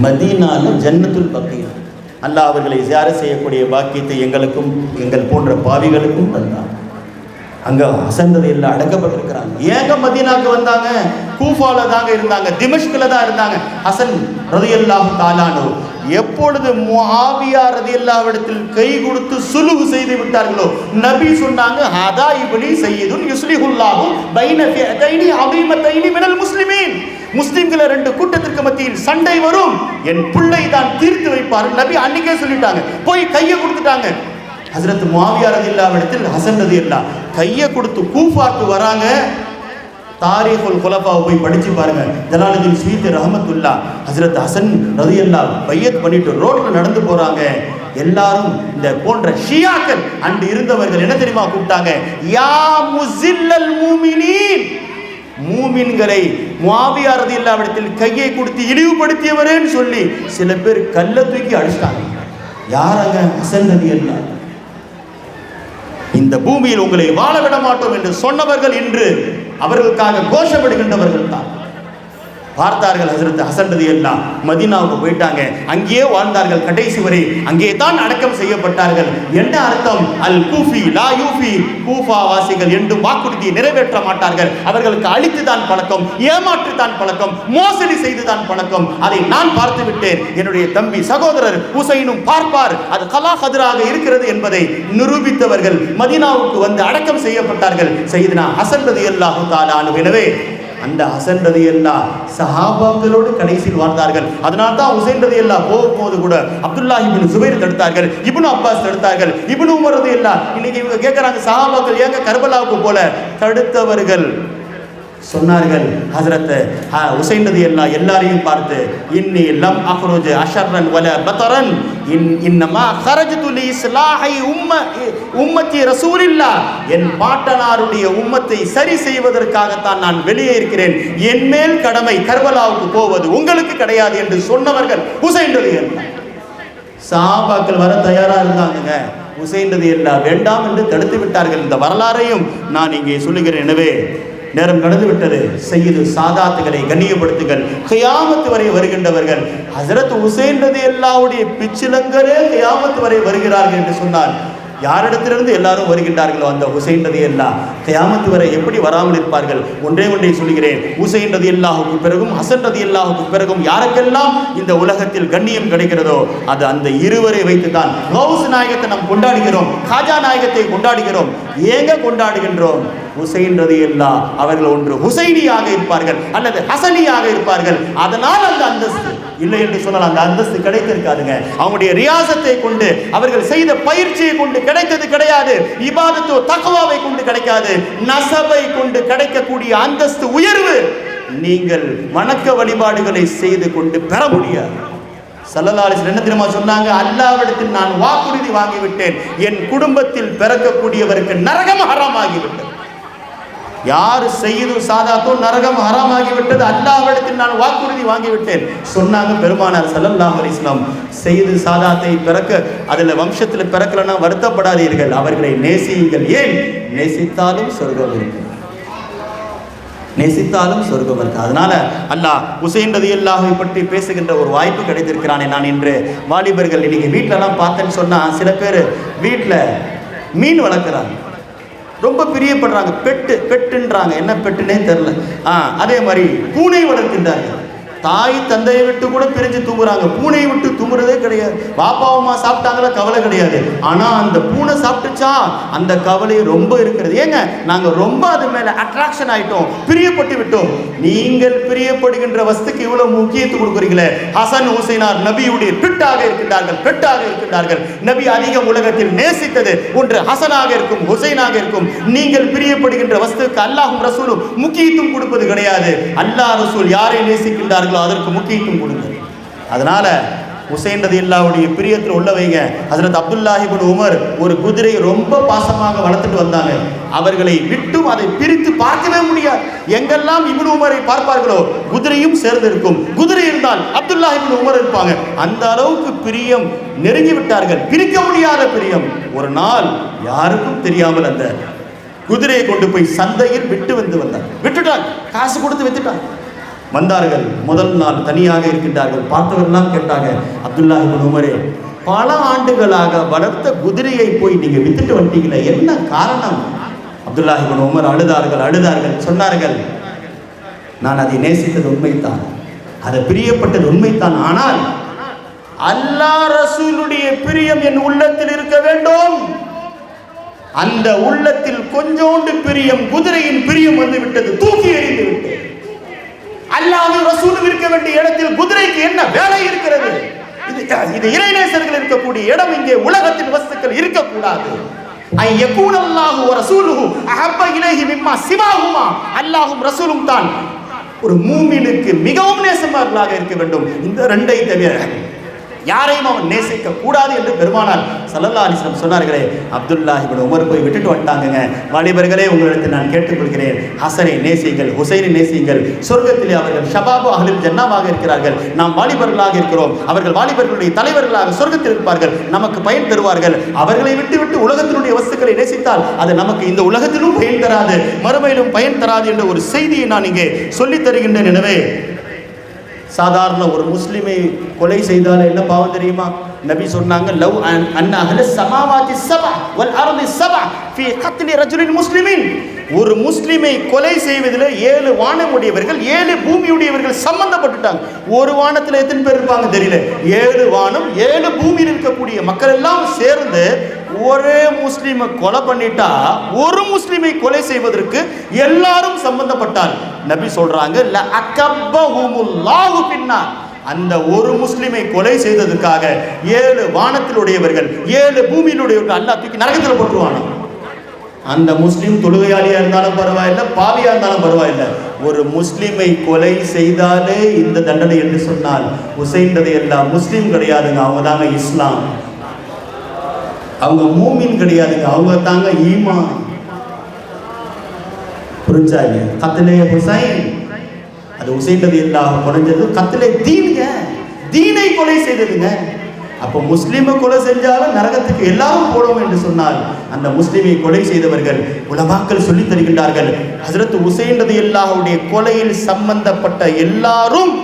மதீனால ஜன்னத்துல் பக்கீயா. அல்லாஹ் அவர்களை ஜியாரத் செய்யக்கூடிய பாக்கியத்தை எங்களுக்கும் எங்கள் போன்ற பாவிகளுக்கும் தந்தார். அங்க ஹசன் ரலியல்லாஹு அடக்கப்பட்டிருக்கிறாங்க. ஏங்க மதீனாக்கு வந்தாங்க? கூஃபால தாங்க இருந்தாங்க, திமஷ்கில தான் இருந்தாங்க. ஹசன் ரலியல்லாஹு தஆலா அன்ஹு எப்பொழுது முஆவியா ரலியல்லாஹு இடத்தில் கை கொடுத்து சுலுஹ் செய்து விட்டார்களோ, நபி சொன்னாங்க, ஹதா இப்னி சய்யிதுன் யுஸ்லிஹுல்லாஹு பைன ஃபிஅதைனி அதீமத்தைனி மினல் முஸ்லிமீன். முஸ்லிம்கள 2 கூட்டத்திற்கு மத்தியில் சண்டை வரும், என் பிள்ளை தான் தீர்த்து வைப்பார். நபி அன்னைக்கே சொல்லிட்டாங்க. போய் கையை கொடுத்துட்டாங்க. ஹஜ்ரத் முஆவியா ரலியல்லாஹு இடத்தில் ஹசன் ரலியல்லாஹு கையை கொடுத்து கூஃபாக்கு வராங்க. தாரீகுல் குலஃபாவை போய் படிச்சு பாருங்க. ஜலாலுதீன் சுயூத்தி ரஹ்மத்துல்லாஹ் ஹஜ்ரத் ஹசன் ரலியல்லாஹு பையத் பண்ணிட்டு ரோட்ல நடந்து போறாங்க. எல்லாரும் இந்த போன்ற ஷியாக்கள் அன்று இருந்தவர்கள் என்ன தெரியுமா கூப்பிட்டாங்க? யா முஸில்லல் மூமினீன், மூமின்களை முஆவியா ரலியல்லாஹு இடத்தில் கையை கொடுத்து இழிவுபடுத்தியவரேன்னு சொல்லி சில பேர் கல்ல தூக்கி அடிச்சிட்டாங்க. யாரங்க? ஹசன் ரலியல்லாஹு. இந்த பூமியில் உங்களை வாழ விட மாட்டோம் என்று சொன்னவர்கள் இன்று அவர்களுக்காக கோஷமிடுகின்றவர்கள் தான். பார்த்தார்கள் ஹஜ்ரத் ஹசன் ரலியல்லாஹு மதீனாவுக்கு போயிட்டாங்க. அங்கேயே வாழ்ந்தார்கள் கடைசி வரை. அங்கே தான் அடக்கம் செய்யப்பட்டார்கள். என்ன அர்த்தம்? அல் கூஃபி லா யூஃபி, கூஃபா வாசிகள் என்றும் வாக்குறுதியை நிறைவேற்ற மாட்டார்கள். அவர்களுக்கு அழித்து தான் பழக்கம், ஏமாற்று தான் பழக்கம், மோசடி செய்து தான் பழக்கம். அதை நான் பார்த்து விட்டேன். என்னுடைய தம்பி சகோதரர் ஹுசைனும் பார்ப்பார். அது கலா கதிராக இருக்கிறது என்பதை நிரூபித்தவர்கள் மதீனாவுக்கு வந்து அடக்கம் செய்யப்பட்டார்கள். சையதுனா ஹசன் ரலியல்லாஹு தஆலா அன்ஹு. எனவே அந்த ஹசன் ரலியல்லாஹு சஹாபாக்களோடு கடைசியில் வாழ்ந்தார்கள். அதனால தான் ஹுசைன் ரலியல்லாஹு போகும்போது கூட அப்துல்லாஹ் இப்னு ஜுபைர் தடுத்தார்கள், இப்னு அப்பாஸ் தடுத்தார்கள், இப்னு உமர் ரலியல்லாஹு. இன்னைக்கு இவங்க கேட்கறாங்க, சஹாபாக்கள் ஏங்க கர்பலாவுக்கு போல? தடுத்தவர்கள் சொன்னார்கள். ஹஜ்ரத் ஹுசைன் ரலியல்லாஹு எல்லாரையும் பார்த்து, இன்னி லம் அக்ருஜ் அஷர்ரன் வல பதரன் இன்னமா கரஜ்து லி இஸ்லாஹி உம்மத்தி ரசூலில்லாஹ், என் பாட்டனாருடைய உம்மத்தை சரி செய்வதற்காகத்தான் நான் வெளியே இருக்கிறேன். என் மேல் கடமை கர்பலாவுக்கு போவது, உங்களுக்கு கிடையாது என்று சொன்னவர்கள் ஹுசைன் ரலியல்லாஹு. சஹாபாக்கள் வர தயாரா இருந்தாங்க. ஹுசைன் ரலியல்லாஹு வேண்டாம் என்று தடுத்து விட்டார்கள். இந்த வரலாறையும் நான் இங்கே சொல்லுகிறேன். எனவே நேரம் கடந்து விட்டது. சையது சாதாத்துகளை கண்ணியப்படுத்துங்கள். கியாமத் வரை வருகின்றவர்கள் ஹஜ்ரத் ஹுசைன் ரலியல்லாஹுடைய பிச்சிலங்களே கியாமத் வரை வருகிறார்கள் என்று சொன்னார். யாரிடத்திலிருந்து எல்லாரும் வருகின்றார்களோ அந்த ஹுசைன் ரலியல்லாஹு கியாமத் வரை எப்படி வராமல் இருப்பார்கள்? ஒன்றே ஒன்றை சொல்கிறேன். ஹுசைன் ரலியல்லாஹுக்கு பிறகும் ஹசன் ரலியல்லாஹுக்கு பிறகும் யாருக்கெல்லாம் இந்த உலகத்தில் கண்ணியம் கிடைக்கிறதோ அது அந்த இருவரை வைத்துதான். கௌஸ் நாயகத்தை நாம் கொண்டாடுகிறோம், காஜா நாயகத்தை கொண்டாடுகிறோம். ஏங்க கொண்டாடுகின்றோம்? ஹுசைன் ரலியல்லாஹு அவர்கள் ஒன்று ஹுசைனியாக இருப்பார்கள் அல்லது ஹசனியாக இருப்பார்கள். அதனால் அந்த அந்தஸ்து இல்லை என்று சொன்னால் அந்த அந்தஸ்து கிடைத்திருக்காதுங்க. அவங்களுடைய ரியாசத்தை கொண்டு, அவர்கள் செய்த பயிற்சியை கொண்டு கிடைத்தது கிடையாது. இபாதத்து தக்வாவை கொண்டு கிடைக்காது. நஸபை கொண்டு கிடைக்கக்கூடிய அந்தஸ்து உயர்வு நீங்கள் வணக்க வழிபாடுகளை செய்து கொண்டு பெற முடியாது. ஸல்லல்லாஹு அலைஹி வஸல்லம் என்ன தெரியுமா சொன்னாங்க? அல்லாஹ்விடத்தில் நான் வாக்குறுதி வாங்கிவிட்டேன், என் குடும்பத்தில் பிறக்கக்கூடியவருக்கு நரகம் ஹராமாகிவிட்டது. யார் செய்யுது சாதாத்தோ நரகம் ஹராமாகிவிட்டது, அல்லாஹ்விடத்தில் நான் வாக்குறுதி வாங்கிவிட்டேன் சொன்னாங்க பெருமானார் ஸல்லல்லாஹு அலைஹி வஸல்லம். செய்யுது சாதாத்தை பிறக்க அதில் வம்சத்தில் பிறக்கலன்னா வருத்தப்படாதீர்கள், அவர்களை நேசியுங்கள். ஏன்? நேசித்தாலும் சொர்க்கம் இருக்கு, நேசித்தாலும் சொர்க்கம் இருக்கு. அதனால அல்லாஹ் ஹுசைன் ரலியல்லாஹுவை பற்றி பேசுகின்ற ஒரு வாய்ப்பு கிடைத்திருக்கிறானே. நான் இன்று வாலிபர்கள் இன்னைக்கு வீட்டிலலாம் பார்த்தேன்னு சொன்னால் சில பேர் வீட்டில் மீன் வளர்க்குறாங்க, ரொம்ப பிரியப்படுறாங்க. பெட்டுன்றாங்க, என்ன பெட்டுனே தெரில. அதே மாதிரி பூனை வளர்க்கின்றார்கள். தாய் தந்தையை விட்டு கூட பிரிஞ்சு தூங்குறாங்க, பூனையை விட்டு தூங்குறதே கிடையாது. பாப்பா அம்மா சாப்பிட்டாங்களா கவலை கிடையாது, ஆனா அந்த பூனை சாப்பிட்டுச்சா அந்த கவலை ரொம்ப இருக்கிறது. ஏங்க நாங்க ரொம்ப அது மேல அட்ராக்ஷன் ஆயிட்டோம், பிரியப்பட்டு விட்டோம். நீங்கள் பிரியப்படுகின்ற வஸ்துக்கு இவ்வளவு முக்கியத்துவம் கொடுக்குறீங்களே. ஹசன் ஹுசைனார் நபியுடைய பெட்டாக இருக்கின்றார்கள். நபி அதிகம் உலகத்தில் நேசித்தது ஒன்று ஹசனாக இருக்கும், ஹுசைனாக இருக்கும். நீங்கள் பிரியப்படுகின்ற வஸ்துக்கு அல்லாஹும் ரசூலும் முக்கியத்துவம் கொடுப்பது கிடையாது. அல்லாஹ் ரசூல் யாரை நேசிக்கின்றார்களோ அதற்கு முக்கியத்துவம் கொடுங்க. அதனால ஹுசைன் ரலியல்லாஹுடைய பிரியத்தில் உள்ளவைங்க. ஹஜ்ரத் அப்துல்லாஹ் இப்னு உமர் ஒரு குதிரையை ரொம்ப பாசமாக வளர்த்துட்டு வந்தாங்க. அவர்களை விட்டும் அதை பிரித்து பார்க்கவே முடியாது. எங்கெல்லாம் இப்னு உமரை பார்ப்பார்களோ குதிரையும் சேர்ந்து இருக்கும், குதிரை இருந்தால் அப்துல்லாஹ் இப்னு உமர் இருப்பாங்க. அந்த அளவுக்கு பிரியம் நெருங்கி விட்டார்கள், பிரிக்க முடியாத பிரியம். ஒரு நாள் யாருக்கும் தெரியாமல் அந்த குதிரையை கொண்டு போய் சந்தையில் விட்டுட்டாங்க, காசு கொடுத்து வித்துட்டாங்க. வந்தார்கள், முதல் நாள் தனியாக இருக்கின்றார்கள். பார்த்தவர்கள்லாம் கேட்டாங்க, அப்துல்லாஹ் இப்னு உமரே, பல ஆண்டுகளாக வளர்த்த குதிரையை போய் நீங்க வித்துட்டு வந்துட்டீங்களே, என்ன காரணம்? அப்துல்லாஹ் இப்னு உமர் அழுதார்கள். சொன்னார்கள், நான் அதை நேசித்தது உண்மைத்தான், அதை பிரியப்பட்டது உண்மைத்தான். ஆனால் அல்லாஹ் ரசூலுடைய பிரியம் என் உள்ளத்தில் இருக்க வேண்டும். அந்த உள்ளத்தில் கொஞ்சோண்டு பிரியம், குதிரையின் பிரியம் வந்து விட்டது, தூக்கி எறிந்து விட்டது. அல்லாஹ்வும் ரசூலும் இருக்க வேண்டிய இடத்தில் குதிரைக்கு என்ன வேலை இருக்கிறது? இது இறைநேசர்கள் இருக்கக்கூடிய இடம். இங்கே உலகத்தின் வஸ்துக்கள் இருக்கக்கூடாது. அல்லாஹும் ரசூலும் தான் ஒரு மூமினுக்கு மிகவும் நேசமானவர்களாக இருக்க வேண்டும். இந்த ரெண்டை தவிர யாரையும் அவன் நேசிக்க கூடாது என்று பெருமானார் ஸல்லல்லாஹு அலைஹி வஸல்லம் சொன்னார்களே. அப்துல்லாஹ் இப்னு உமர் போய் விட்டுட்டு வந்துட்டாங்க. வாலிபர்களே, உங்களிடத்தில் நான் கேட்டுக்கொள்கிறேன், ஹசனை நேசியுங்கள், ஹுசைனை நேசியுங்கள். சொர்க்கத்திலே அவர்கள் ஷபாபு அஹ்லில் ஜன்னாவாக இருக்கிறார்கள். நாம் வாலிபர்களாக இருக்கிறோம், அவர்கள் வாலிபர்களுடைய தலைவர்களாக சொர்க்கத்தில் இருப்பார்கள், நமக்கு பயன் தருவார்கள். அவர்களை விட்டு உலகத்தினுடைய வஸ்துக்களை நேசித்தால் அது நமக்கு இந்த உலகத்திலும் பயன் தராது, மறுமையிலும் பயன் தராது என்ற ஒரு செய்தியை நான் இங்கே சொல்லித் தருகின்றேன். எனவே சாதாரண ஒரு முஸ்லிமை கொலை செய்தால் என்ன பாவம் தெரியுமா? நபி சொன்னாங்க, லவ் அன் அஹ்ல ஸமாவாதி ஸபா வல் அர்தி ஸபா ஃபீ கத்லி ரஜுலின் முஸ்லிமின். ஒரு முஸ்லிமை கொலை செய்வதில் 7 வானமுடையவர்கள் 7 பூமியுடையவர்கள் சம்பந்தப்பட்டுட்டாங்க. ஒரு வானத்தில் எத்தனை பேர் இருப்பாங்க தெரியல, 7 வானம் 7 பூமியில் இருக்கக்கூடிய மக்கள் எல்லாம் சேர்ந்து ஒரே முஸ்லிமை கொலை பண்ணிட்டா, ஒரு முஸ்லிமை கொலை செய்வதற்கு எல்லாரும் சம்பந்தப்பட்டார். நபி சொல்றாங்க, ல அக்கபஹுமுல்லாஹு பின்னார். அந்த ஒரு முஸ்லிமை கொலை செய்ததுக்காக 7 வானத்திலுடையவர்கள் 7 பூமியிலுடையவர்கள் அல்லாஹ் தூக்கி நரகத்தில் போட்டுருவாங்க. அந்த முஸ்லிம் தொழுகையாளியா இருந்தாலும் பரவாயில்லை, பாவியா இருந்தாலும் பரவாயில்லை, ஒரு முஸ்லிமை கொலை செய்தாலே இந்த தண்டனை என்று சொன்னால் ஹுசைன் ரலியல்லாஹு முஸ்லிம் கிடையாதுங்க, அவங்க தாங்க இஸ்லாம். அவங்க மூமின் கிடையாதுங்க, அவங்க தாங்க ஈமான். புரிஞ்சாங்க? கத்லே ஹுசைன், அது ஹுசைன் ரலியல்லாஹு குறைஞ்சது கத்லே தீனுங்க, தீனை கொலை செய்ததுங்க. அப்போ முஸ்லிமை கொலை செஞ்சாலும் நரகத்துக்கு எல்லாரும் போடுவோம் என்று சொன்னால் அந்த முஸ்லிமை கொலை செய்தவர்கள் உலமாக்கள் சொல்லி தருகின்றார்கள், ஹஜ்ரத் ஹுசைன் ரலியல்லாஹுடைய கொலையில் சம்பந்தப்பட்ட எல்லாரும்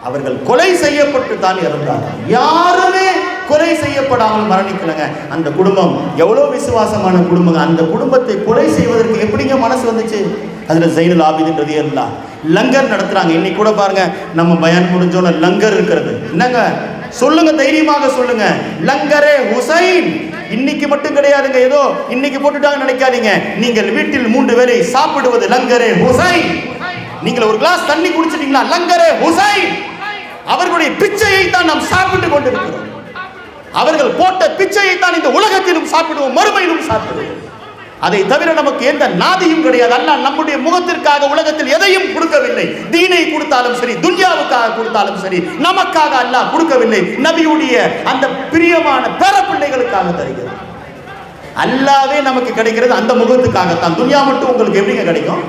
அவர்கள் கொலை செய்யப்பட்டு தான் இறந்தார்கள். யாருமே கொலை செய்யப்படாமல் மரணிக்கலங்க. அந்த குடும்பம் எவ்வளோ விசுவாசமான குடும்பங்க. அந்த குடும்பத்தை கொலை செய்வதற்கு எப்படிங்க மனசு வந்துச்சு? அதில் ஜைனுல் ஆபிதீன் ரலியல்லாஹு லங்கர் நடத்துறாங்க. இன்னைக்கு கூட பாருங்க, நம்ம பயான் முடிஞ்சோன்னு லங்கர் இருக்கிறது. என்னங்க சொல்லுங்க, தைரியமாக சொல்லுங்க, லங்கரே ஹுசைன். இன்னைக்கு மட்டும் கிடையாதுங்க, ஏதோ இன்னைக்கு போட்டுட்டாங்க நினைக்காதீங்க. நீங்கள் வீட்டில் 3 வேளை சாப்பிடுவது லங்கரே ஹுசைன். நீங்கள் ஒரு கிளாஸ் தண்ணி குடிச்சிட்டீங்களா, லங்கரே ஹுசைன். அவர்களுடைய பிச்சையை தான் நாம் சாப்பிட்டு கொண்டிருக்கிறோம். அவர்கள் போட்ட பிச்சையை தான் இந்த உலகத்திலும் சாப்பிடுவோம், மறுமையிலும் சாப்பிடுவோம். அதை தவிர நமக்கு எந்த நாதியும் கிடையாது. அல்லாஹ் நம்முடைய முகத்திற்காக உலகத்தில் எதையும் கொடுக்கவில்லை. தீனை கொடுத்தாலும் சரி, துன்யாவுக்காக கொடுத்தாலும் சரி, நமக்காக அல்லாஹ் கொடுக்கவில்லை. நபியுடைய அந்த பிரியமான பேர பிள்ளைகளுக்காக தருகிறார். அல்லாவே நமக்கு கிடைக்கிறது அந்த முகத்துக்காகத்தான். துன்யா மட்டும் உங்களுக்கு எப்படிங்க கிடைக்கும்?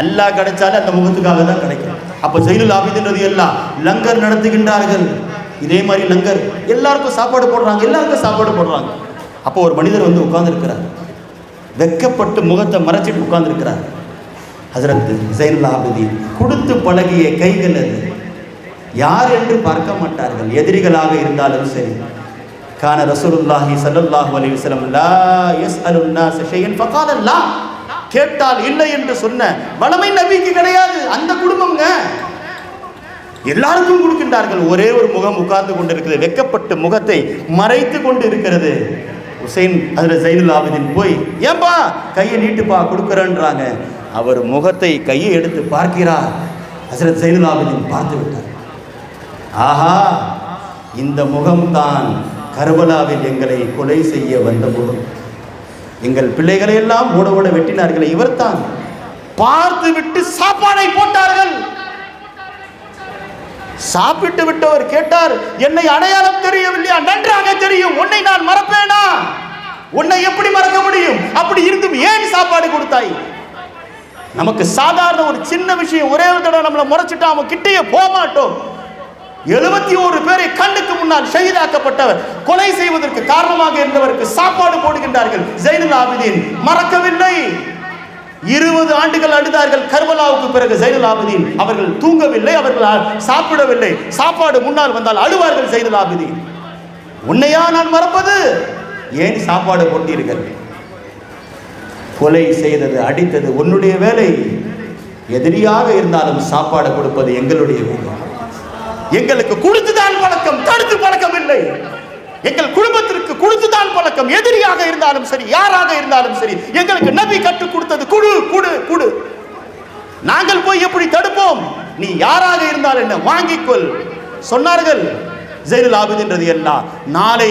அல்லாஹ் கிடைச்சாலே அந்த முகத்துக்காக தான் கிடைக்கும். அப்போ ஜைனுல் ஆபிதீன் ரலியல்லாஹு லங்கர் நடத்துகின்றார்கள். இதே மாதிரி லங்கர் எல்லாருக்கும் சாப்பாடு போடுறாங்க. அப்போ ஒரு மனிதர் வந்து உட்கார்ந்துருக்கிறார், வெக்கப்பட்டு முகத்தை மறைச்சிட்டு உட்கார்ந்துருக்கிறார். ஹஜ்ரத் ஜைனுல் ஆபிதீன் கொடுத்து பழகிய கைகள் அது. யார் என்று பார்க்க மாட்டார்கள், எதிரிகளாக இருந்தாலும் சரி. கான ரசூலுல்லாஹி ஸல்லல்லாஹு அலைஹி வஸல்லம் லா யஸ்அலுன் நாஸ ஷையன் ஃபகால லா. கேட்டால் இல்லை என்று சொன்ன வளமை நபிக்கு கிடையாது. அந்த குடும்பம்ங்க, எல்லாருக்கும் கொடுக்கின்றார்கள். ஒரே ஒரு முகம் உட்கார்ந்து கொண்டிருக்கிறது, வெக்கப்பட்ட முகத்தை மறைத்து கொண்டு இருக்கிறது. ஹுசைன் அதில் ஜைனுல் ஆபிதீன் போய், ஏன்பா கையை நீட்டுப்பா கொடுக்குறேன்றாங்க. அவர் முகத்தை கையை எடுத்து பார்க்கிறார். ஹசரத் ஜைனுல் ஆபிதீன் பார்த்து விட்டார். ஆஹா, இந்த முகம்தான் கர்பலாவில் எங்களை கொலை செய்ய வந்த முகம். எங்கள் பிள்ளைகளை எல்லாம் ஓட ஓட வெட்டினார்கள், இவர்தான். பார்த்து விட்டு சாப்பாடை போட்டார்கள். சாப்பிட்டு விட்டவர் கேட்டார், என்னை அடையாளம் தெரியவில்லையா? நன்றாக தெரியும். உன்னை நான் மறப்பேனா? உன்னை எப்படி மறக்க முடியும்? அப்படி இருந்தும் ஏன் சாப்பாடு கொடுத்தாய்? நமக்கு சாதாரண ஒரு சின்ன விஷயம், ஒரே ஒரு தடவை நம்மளை முறைச்சிட்டா அவன் கிட்டேயே போக மாட்டோம். 71 பேரை கண்ணுக்கு முன்னால் ஷஹீதாக்கப்பட்டவர், கொலை செய்வதற்கு காரணமாக இருந்தவருக்கு சாப்பாடு போடுகின்றார்கள். ஜைனுல் ஆபிதீன் மறக்கவில்லை. 20 ஆண்டுகள் அழுதார்கள் கர்பலாவுக்கு பிறகு ஜைனுல் ஆபிதீன். அவர்கள் தூங்கவில்லை, அவர்கள் சாப்பிடவில்லை. சாப்பாடு முன்னால் வந்தால் அழுவார்கள் ஜைனுல் ஆபிதீன். உன்னையா நான் மறப்பது? ஏன் சாப்பாடு போட்டீர்கள்? கொலை செய்தது, அடித்தது உன்னுடைய வேலை. எதிரியாக இருந்தாலும் சாப்பாடு கொடுப்பது எங்களுடைய வேலை. எங்களுக்கு கொடுத்துதான் பழக்கம், தடுத்து பழக்கம் இல்லை. எங்கள் குடும்பத்திற்கு கொடுத்துதான் பழக்கம். எதிரியாக இருந்தாலும் சரி, யாராக இருந்தாலும் சரி, எங்களுக்கு நபி கற்றுக் கொடுத்தது குடு குடு குடு. நாங்கள் போய் எப்படி தடுப்போம்? நீ யாராக இருந்தால் என்ன, வாங்கிக்கொள் சொன்னார்கள். ஜைனுல் ஆபிதீன் ரலியல்லாஹு நாளை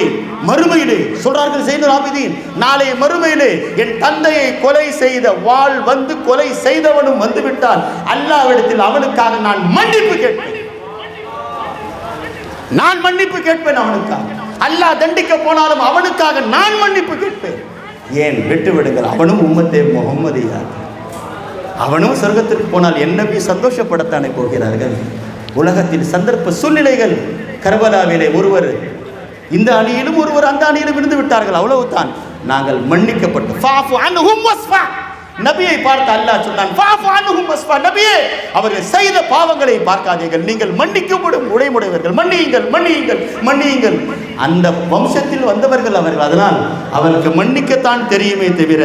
மறுமையிலே சொல்றார்கள், ஜைனுல் ஆபிதீன் நாளை மறுமையிலே என் தந்தையை கொலை செய்த வாள் வந்து கொலை செய்தவனும் வந்து விட்டால் அல்லாஹ்விடத்தில் அவனுக்காக நான் மன்னிப்பு கேட்பேன். நான் மன்னிப்பு கேட்பேன் அவனுக்காக. அல்லாஹ் தண்டிக்க போனாலும் அவனுக்காக நான் மன்னிப்பு கேட்பேன். ஏன் விட்டு விடுங்கள், அவனும் உம்மத்தே முஹம்மதியா, அவனும் சொர்க்கத்திற்கு போனால் என்னை சந்தோஷப்படத்தானே போகிறார்கள். உலகத்தில் சந்தர்ப்ப சூழ்நிலைகள். கர்பலாவிலே ஒருவர் இந்த அணியிலும் ஒருவர் அந்த அணியிலும் இருந்து விட்டார்கள், அவ்வளவுதான். நாங்கள் மன்னிக்கப்பட்டு நபியை பார்த்து அல்லாஹ் சொன்னான், நபியே அவர்கள் செய்த பாவங்களை பார்க்காதீர்கள், நீங்கள் மன்னிக்கப்படும் உடைமுடையவர்கள், மன்னியுங்கள் மன்னியுங்கள் மன்னியுங்கள். அந்த வம்சத்தில் வந்தவர்கள் அவர்கள், அதனால் அவர்களுக்கு மன்னிக்கத்தான் தெரியுமே தவிர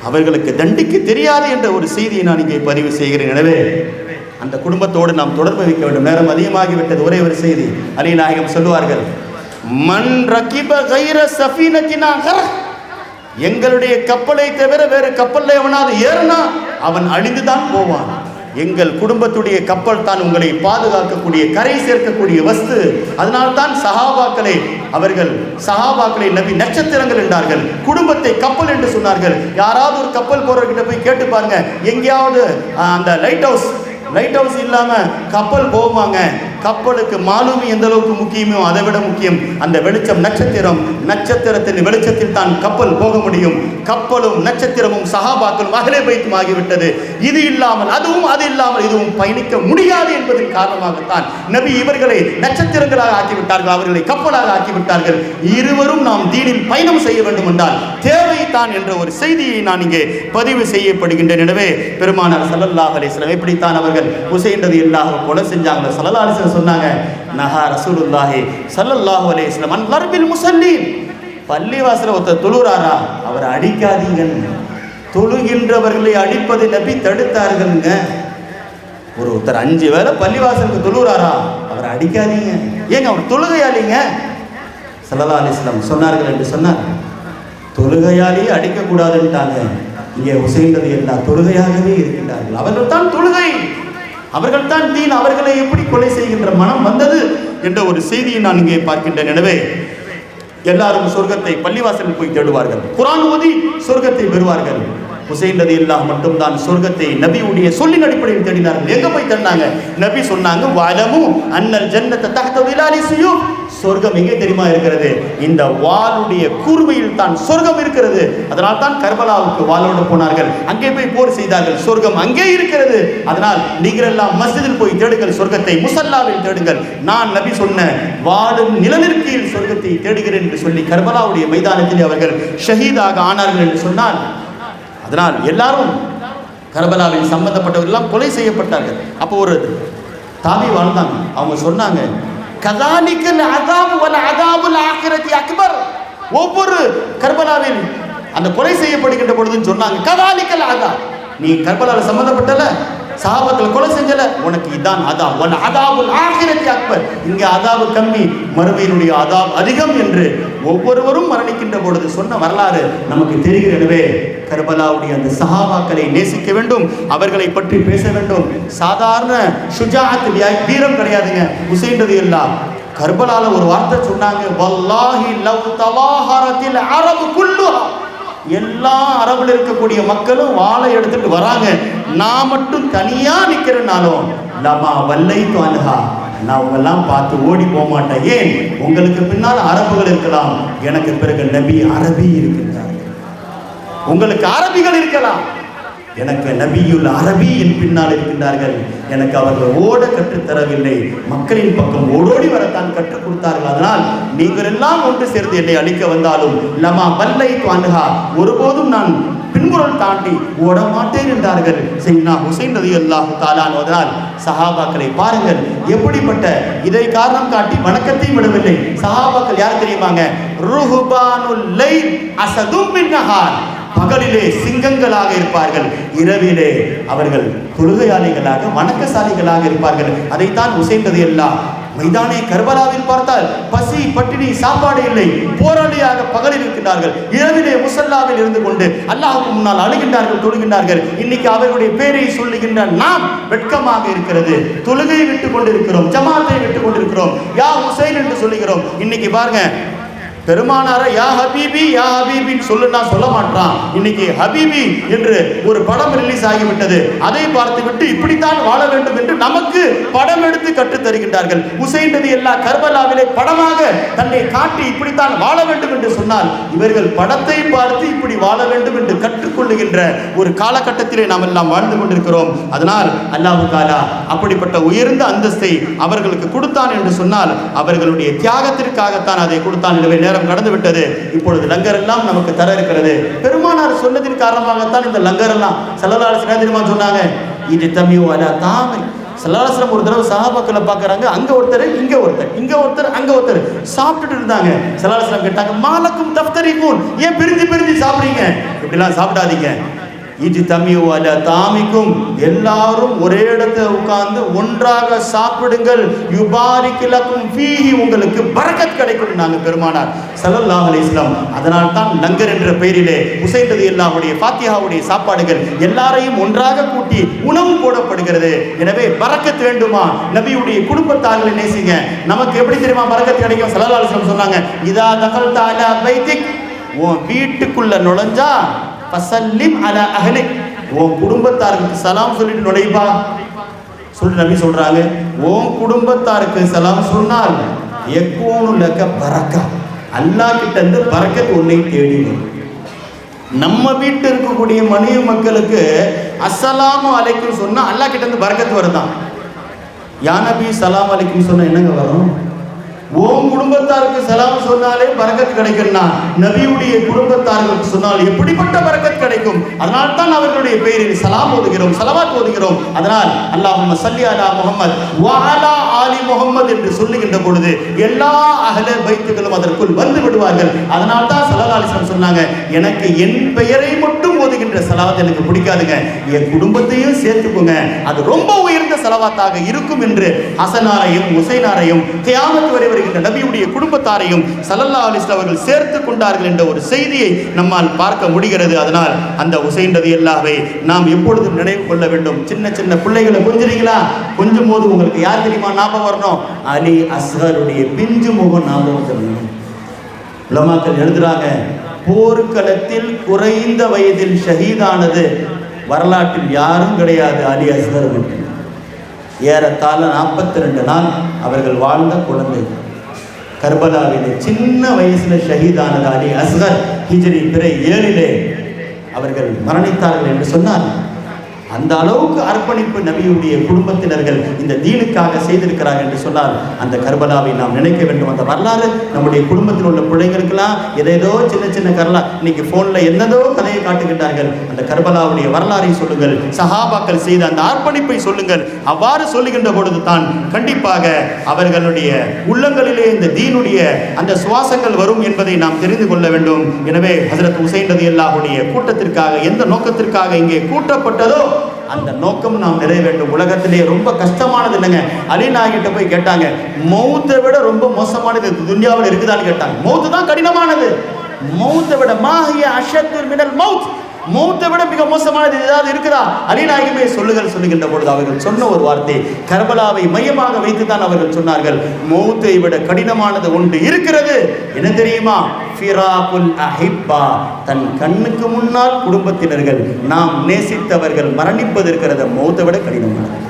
அவர்களுக்கு தண்டிக்க தெரியாது என்ற ஒரு செய்தியை நான் இங்கே பதிவு செய்கிறேன். எனவே அந்த குடும்பத்தோடு நாம் தொடர்பு வைக்க வேண்டும். நேரம் அதிகமாகிவிட்டது. ஒரே ஒரு செய்தி, அலி நாயகம் சொல்லுவார்கள், மன் ரகிப கைர சஃபீனத்தினா கரஹ், எங்களுடைய கப்பலை தவிர வேறு கப்பல்ல எவனாவது ஏறினா அவன் அழிந்துதான் போவான். எங்கள் குடும்பத்துடைய கப்பல் தான் உங்களை பாதுகாக்கக்கூடிய, கரை சேர்க்கக்கூடிய வஸ்து. அதனால்தான் சஹாபாக்களை நபி நட்சத்திரங்கள் என்றார்கள், குடும்பத்தை கப்பல் என்று சொன்னார்கள். யாராவது ஒரு கப்பல் போறவர்கிட்ட போய் கேட்டு பாருங்க, எங்கேயாவது அந்த லைட் ஹவுஸ் இல்லாம கப்பல் போவாங்க. கப்பலுக்கு மாலுமி எந்த அளவுக்கு முக்கியமோ அதை விட முக்கியம் அந்த வெளிச்சம், நட்சத்திரம். நட்சத்திரத்தின் வெளிச்சத்தில் தான் கப்பல் போக முடியும். கப்பலும் நட்சத்திரமும் சஹாபாக்களும் அஹ்லே பைத்தும் ஆகிவிட்டது. இது இல்லாமல் அதுவும், அது இல்லாமல் இதுவும் பயணிக்க முடியாது என்பதன் காரணமாகத்தான் நபி இவர்களை நட்சத்திரங்களாக ஆக்கிவிட்டார்கள், அவர்களை கப்பலாக ஆக்கிவிட்டார்கள். இருவரும் நாம் தீனில் பயணம் செய்ய வேண்டும் என்றால் தேவைத்தான் என்ற ஒரு செய்தியை நான் இங்கே பதிவு செய்யப்படுகின்றேன். எனவே பெருமானார் ஸல்லல்லாஹு அலைஹி வஸல்லம் எப்படித்தான் அவர்கள் ஹுசைன் ரலியல்லாஹு கொலை செஞ்சாங்க. ஸல்லல்லாஹு அலைஹி வஸல்லம் சொன்னாங்க, நஹா ரசூலுல்லாஹி ஸல்லல்லாஹு அலைஹி வஸல்லம் அன் லர்பில் முஸல்லீன், பள்ளிவாசல ஒருத்தர் தொழுறாரா அவரை அடிக்காதீங்கன்னு. தொழுகின்றவர்களை அடிப்பதை நபி தடுத்தார்கள்ங்க. ஒருத்தர் 5 வேளை பள்ளிவாசலுக்கு தொழுறாரா அவரை அடிக்காதீங்க. ஏங்க அவர் தொழுகையாளிங்க. ஸல்லல்லாஹு அலைஹி வஸல்லம் சொன்னார்கள் என்று சொன்னார். தொழுகையாளியே அடிக்கக்கூடாதுன்ட்டாங்க. இங்கே ஹுசைன் ரலியல்லாஹு தொழுகையாகவே இருக்கின்றார்கள். அவர்கள் தான் தொழுகை, அவர்கள் தான் தீன். அவர்களை எப்படி கொலை செய்கின்ற மனம் வந்தது என்ற ஒரு செய்தியை நான் இங்கே பார்க்கின்றேன். எனவே எல்லாரும் சொர்க்கத்தை பள்ளிவாசலில் போய் தேடுவார்கள், குர்ஆன் ஓதி சொர்க்கத்தை பெறுவார்கள். ஹுசைன் ரலியல்லாஹு மட்டும் தான் சொர்க்கத்தை நபியுடைய சொல்லின் அடிப்படையில் தேடினார்கள். எங்க போய் தேடினாங்க? நபி சொன்னாங்க, வலமு அன்னல் ஜன்னத தஹ்த விலாலி சுயூப், சொர்க்கம் எங்கே தெரியுமா இருக்கிறது? இந்த வாளுடைய கூர்மையில் தான் சொர்க்கம் இருக்கிறது. அதனால் தான் கர்பலாவுக்கு வாளோடு போனார்கள், அங்கே போய் போர் செய்தார்கள். சொர்க்கம் அங்கே இருக்கிறது. அதனால் நீங்கள் எல்லாம் மஸ்ஜிதில் போய் தேடுங்கள் சொர்க்கத்தை, முசல்லாவில் தேடுங்கள். நான் நபி சொன்ன வாளும் நிலநிற்கையில் சொர்க்கத்தை தேடுகிறேன் என்று சொல்லி கர்பலாவுடைய மைதானத்தில் அவர்கள் ஷஹீதாக ஆனார்கள் என்று சொன்னால், அதனால் எல்லாரும் கர்பலாவில் சம்பந்தப்பட்டவர்கள் எல்லாம் கொலை செய்யப்பட்டார்கள். அப்போ ஒரு தாபி வாழ்ந்தாங்க, அவங்க சொன்னாங்க, கதாலிக்கல் அஸாபு வல் அஸாபுல் ஆகிரத்தி அக்பர், ஒவ்வொரு கர்பலாவில் அந்த கொலை செய்யப்படுகின்ற பொழுதுன்னு சொன்னாங்க, கதாலிக்கல் அஸாப், நீ கர்பலாவில் சம்பந்தப்பட்டல சஹாபாக்களை கொலை செஞ்சல, உனக்கு இதான் அதாப், வல் அதாபுல் ஆகிரத்தி அக்பர், இங்கே அதாபு கம்மி, மறுமையினுடைய அதாப் அதிகம் என்று ஒவ்வொருவரும் மரணிக்கின்ற பொழுது சொன்ன வரலாறு நமக்கு தெரிகிறது. எனவே கர்பலாவுடைய அந்த சஹாபாக்களை நேசிக்க வேண்டும், அவர்களை பற்றி பேச வேண்டும். சாதாரண ஷுஜாஅத் வீரம் கிடையாதுங்க. ஹுசைன் ரலியல்லாஹு கர்பலால ஒரு வார்த்தை சொன்னாங்க, வல்லாஹி லவ் தவாஹரத்தில் அரபு குல்லுஹா, எல்லா அரபுல இருக்கக்கூடிய மக்களும் வாளை எடுத்துட்டு வராங்க, நான் மட்டும் தனியா நிக்கிறேனாலும் லமா வல்லைத்து அன்ஹா, நான் உங்கெல்லாம் பார்த்து ஓடி போக மாட்டேன். ஏன்? உங்களுக்கு பின்னால் அரபுகள் இருக்கலாம், எனக்கு பிறகு நபி அரபி இருக்கின்றார். உங்களுக்கு அரபிகள் இருக்கலாம், எனக்கு நபியுல் அரபியின் பின்னால் இருக்கின்றார்கள். எனக்கு அவர்கள் ஓட கற்றுத்தரவில்லை, மக்களின் பக்கம் ஓடோடி வரத்தான் கற்றுக் கொடுத்தார்கள். அதனால் நீங்கள் எல்லாம் ஒன்று சேர்ந்து என்னை அழிக்க வந்தாலும் லமா வல்லைத்து அன்ஹா, ஒருபோதும் நான் பின்புறம் தாண்டி ஓட மாட்டேன் என்றார்கள் சையதுனா ஹுசைன் ரலியல்லாஹு தஆலா. அதனால் சஹாபாக்களை பாருங்கள், எப்படிப்பட்ட இதை காரணம் காட்டி வணக்கத்தையும் விடவில்லை. சஹாபாக்கள் யார் தெரியுமாங்க? ருஹ்பானுல் லைல் அஸதும் பின் நஹார், பகலிலே சிங்கங்களாக இருப்பார்கள், இரவிலே அவர்கள் தொழுகையாளிகளாக வணக்கசாலிகளாக இருப்பார்கள். அதைத்தான் ஹுசைன் ரலியல்லாஹு மைதானே கர்பலாவில் பார்த்தால் பசி பட்டினி சாப்பாடு இல்லை, போராளியாக பகலில் இருக்கிறார்கள், இரவிலே முசல்லாவில் இருந்து கொண்டு அல்லாஹ்வுக்கு முன்னால் அழுகின்றார்கள், தொழுகின்றார்கள். இன்னைக்கு அவர்களுடைய பேரை சொல்லுகின்ற நாம் வெட்கமாக இருக்கிறது. தொழுகை விட்டு கொண்டிருக்கிறோம், ஜமாத்தை விட்டு கொண்டிருக்கிறோம், யா ஹுசைன் என்று சொல்லுகிறோம். இன்னைக்கு பாருங்க, பெருமானார யா ஹபீபி யா ஹபீபின்னு சொல்லுன்னா சொல்ல மாட்டான். இன்னைக்கு ஹபீபி என்று ஒரு படம் ரிலீஸ் ஆகிவிட்டது, அதை பார்த்து விட்டு இப்படித்தான் வாழ வேண்டும் என்று நமக்கு படம் எடுத்து கற்றுத் தருகின்றார்கள். ஹுசைன் ரலியல்லாஹு கர்பலாவிலே படமாக தன்னை காட்டி இப்படித்தான் வாழ வேண்டும் என்று சொன்னால், இவர்கள் படத்தை பார்த்து இப்படி வாழ வேண்டும் என்று கற்றுக்கொள்ளுகின்ற ஒரு காலகட்டத்திலே நாம் எல்லாம் வாழ்ந்து கொண்டிருக்கிறோம். அதனால் அல்லாஹ் தஆலா அப்படிப்பட்ட உயர்ந்த அந்தஸ்தை அவர்களுக்கு கொடுத்தான் என்று சொன்னால் அவர்களுடைய தியாகத்திற்காகத்தான் அதை கொடுத்தான். எனவே கடந்து விட்டது, இப்பொழுது லங்கர் எல்லாம் நமக்கு தர இருக்கிறது. பெருமானார் சொன்னதின் காரணமாகத்தான் இந்த லங்கர் எல்லாம் ஸல்லல்லாஹு அலைஹி வஸல்லம் சொன்னாங்க, இது தமியு அலா தாமை. ஸல்லல்லாஹு அலைஹி வஸல்லம் ஒரு தடவை சஹாபாக்களை பார்க்கறாங்க, அங்க ஒருத்தர் இங்க ஒருத்தர், இங்க ஒருத்தர் அங்க ஒருத்தர் சாப்பிட்டுட்டு இருந்தாங்க. ஸல்லல்லாஹு அலைஹி வஸல்லம் கேட்டாங்க, மாலக்கும் தஃப்தரிகூன், ஏன் பிரிஞ்சு பிரிஞ்சு சாப்பிடுறீங்க? இப்படிலாம் சாப்பிடாதீங்க. இது தமியு அலா தாமிக்கும், எல்லாரும் ஒரே இடத்துல உட்கார்ந்து ஒன்றாக சாப்பிடுங்கள், யுபாரிக் லக்கும் ஃபீஹி, உங்களுக்கு பரக்கத் கிடைக்கும் நாங்க பெருமானார் ஸல்லல்லாஹு அலைஹி வஸல்லம். அதனால் தான் லங்கர் என்ற பெயரிலே ஹுசைன் ரலியல்லாஹுடைய ஃபாத்திஹாவுடைய சாப்பாடுகள் எல்லாரையும் ஒன்றாக கூட்டி உணவு போடப்படுகிறது. எனவே பரக்கத் வேண்டுமா? நபியுடைய குடும்பத்தார்களை நேசிங்க. நமக்கு எப்படி தெரியுமா பரக்கத் கிடைக்கும்? ஸல்லல்லாஹு அலைஹி வஸல்லம் சொன்னாங்க, இதா தகல்த அலா பைத்திக், உன் வீட்டுக்குள்ள நுழைஞ்சா ஃபஸல்லிம் அலா அஹ்லிக், உன் குடும்பத்தாருக்கு சலாம் சொல்லிட்டு நுழைப்பா சொல்லி நபி சொல்றாங்க. உன் குடும்பத்தாருக்கு சலாம் சொன்னால் யகூனு லக பரக்கா, அல்லாஹ் கிட்ட இருந்து பரக்கத் உன்னை தேடி வரும். நம்ம வீட்டில் இருக்கக்கூடிய மனைவி மக்களுக்கு அஸ்ஸலாமு அலைக்கும் சொன்னா அல்லாஹ் கிட்ட இருந்து பரக்கத் வருதான். யா நபி சலாம் அலைக்கும் சொன்னா என்னங்க வரும்? உன் குடும்பத்தாருக்கு சலாம் சொன்னாலே பரக்கத் கிடைக்கும்னா நபியுடைய குடும்பத்தார்களுக்கு சொன்னால் எப்படிப்பட்ட பரக்கத் கிடைக்கும்? அதனால தான் அவர்களுடைய பெயரில் சலாம் ஓதுகிறோம், ஸலவாத் ஓதுகிறோம். அதனால் அல்லாஹும்ம ஸல்லி அலா முஹம்மத் வ அலா ஆலி முஹம்மத் என்று சொல்லுகின்ற பொழுது எல்லா அஹ்ல பைத்துகளும் அதற்குள் வந்து விடுவார்கள். அதனால தான் ஸல்லல்லாஹு அலைஹி வஸல்லம் சொன்னாங்க, எனக்கு என் பெயரை மட்டும் ஓதுகின்ற ஸலவாத் எனக்கு பிடிக்காதுங்க, என் குடும்பத்தையும் சேர்த்துக்கோங்க, அது ரொம்ப உயர்ந்த ஸலவாத்தாக இருக்கும் என்று ஹசனாரையும் ஹுசைனாரையும் கியாமத் வரை வருகின்ற நபியுடைய குடும்பத்தாரையும் ஸல்லல்லாஹு அலைஹி வஸல்லம் அவர்கள் சேர்த்து கொண்டார்கள் என்ற ஒரு செய்தியை நம்மால் பார்க்க முடிகிறது. அதனால் அந்த ஹுசைன் ரலியல்லாஹுவை நாம் எப்பொழுதும் நினைவு கொள்ள வேண்டும். சின்ன சின்ன பிள்ளைகளை கொஞ்சுறீங்களா? கொஞ்சம் போது உங்களுக்கு யார் தெரியுமா ஞாபகம் வரணும்? அலி அஸ்கருடைய பிஞ்சு முகம் ஞாபகம் வரணும். உலமாக்கள் எழுதுறாங்க, போர்க்களத்தில் குறைந்த வயதில் ஷஹீதானது வரலாற்றில் யாரும் கிடையாது, அலி அஸ்கர் மட்டும். ஏறத்தாழ 42 நாள் அவர்கள் வாழ்ந்த குழந்தை. கர்பலாவிலே சின்ன வயசுல ஷஹீதானது அலி அஸ்கர். ஹிஜ்ரி பிறை 7 அவர்கள் மரணித்தார்கள் என்று சொன்னார். அந்த அளவுக்கு அர்ப்பணிப்பு நபியுடைய குடும்பத்தினர்கள் இந்த தீனுக்காக செய்திருக்கிறார்கள் என்று சொன்னால் அந்த கர்பலாவை நாம் நினைக்க வேண்டும். அந்த வரலாறு நம்முடைய குடும்பத்தில் உள்ள பிள்ளைங்களுக்கெல்லாம் ஏதேதோ சின்ன சின்ன கர்லா இன்னைக்கு ஃபோனில் என்னதோ கதையை காட்டுகின்றார்கள். அந்த கர்பலாவுடைய வரலாறை சொல்லுங்கள், சஹாபாக்கள் செய்த அந்த அர்ப்பணிப்பை சொல்லுங்கள். அவ்வாறு சொல்லுகின்ற பொழுது தான் கண்டிப்பாக அவர்களுடைய உள்ளங்களிலே இந்த தீனுடைய அந்த சுவாசங்கள் வரும் என்பதை நாம் தெரிந்து கொள்ள வேண்டும். எனவே ஹஜ்ரத் ஹுசைன் ரலியல்லாஹுடைய கூட்டத்திற்காக எந்த நோக்கத்திற்காக இங்கே கூட்டப்பட்டதோ அந்த நோக்கம் நாம் நிறைய வேண்டும். உலகத்திலே ரொம்ப கஷ்டமானது இல்லைங்க. அலி நாயகிட்ட போய் கேட்டாங்க, மௌத்தை விட ரொம்ப மோசமானது துன்யாவில் இருக்குதான்னு கேட்டாங்க. மௌத்து தான் கடினமானது. மௌத்தை விட மாஹிய அஷத்துல் மினல் மௌத், மௌத்தை விட மிக மோசமானது ஏதாவது இருக்குதா? அலி நாயகமே சொல்லுகின்ற பொழுது அவர்கள் சொன்ன ஒரு வார்த்தை, கர்பலாவை மையமாக வைத்துத்தான் அவர்கள் சொன்னார்கள், மௌத்தை விட கடினமானது ஒன்று இருக்கிறது. என்ன தெரியுமா? ஃபிராகுல் அஹிப்பா, தன் கண்ணுக்கு முன்னால் குடும்பத்தினர்கள், நாம் நேசித்தவர்கள் மரணிப்பது இருக்கிறத மௌத்தை விட கடினமானது,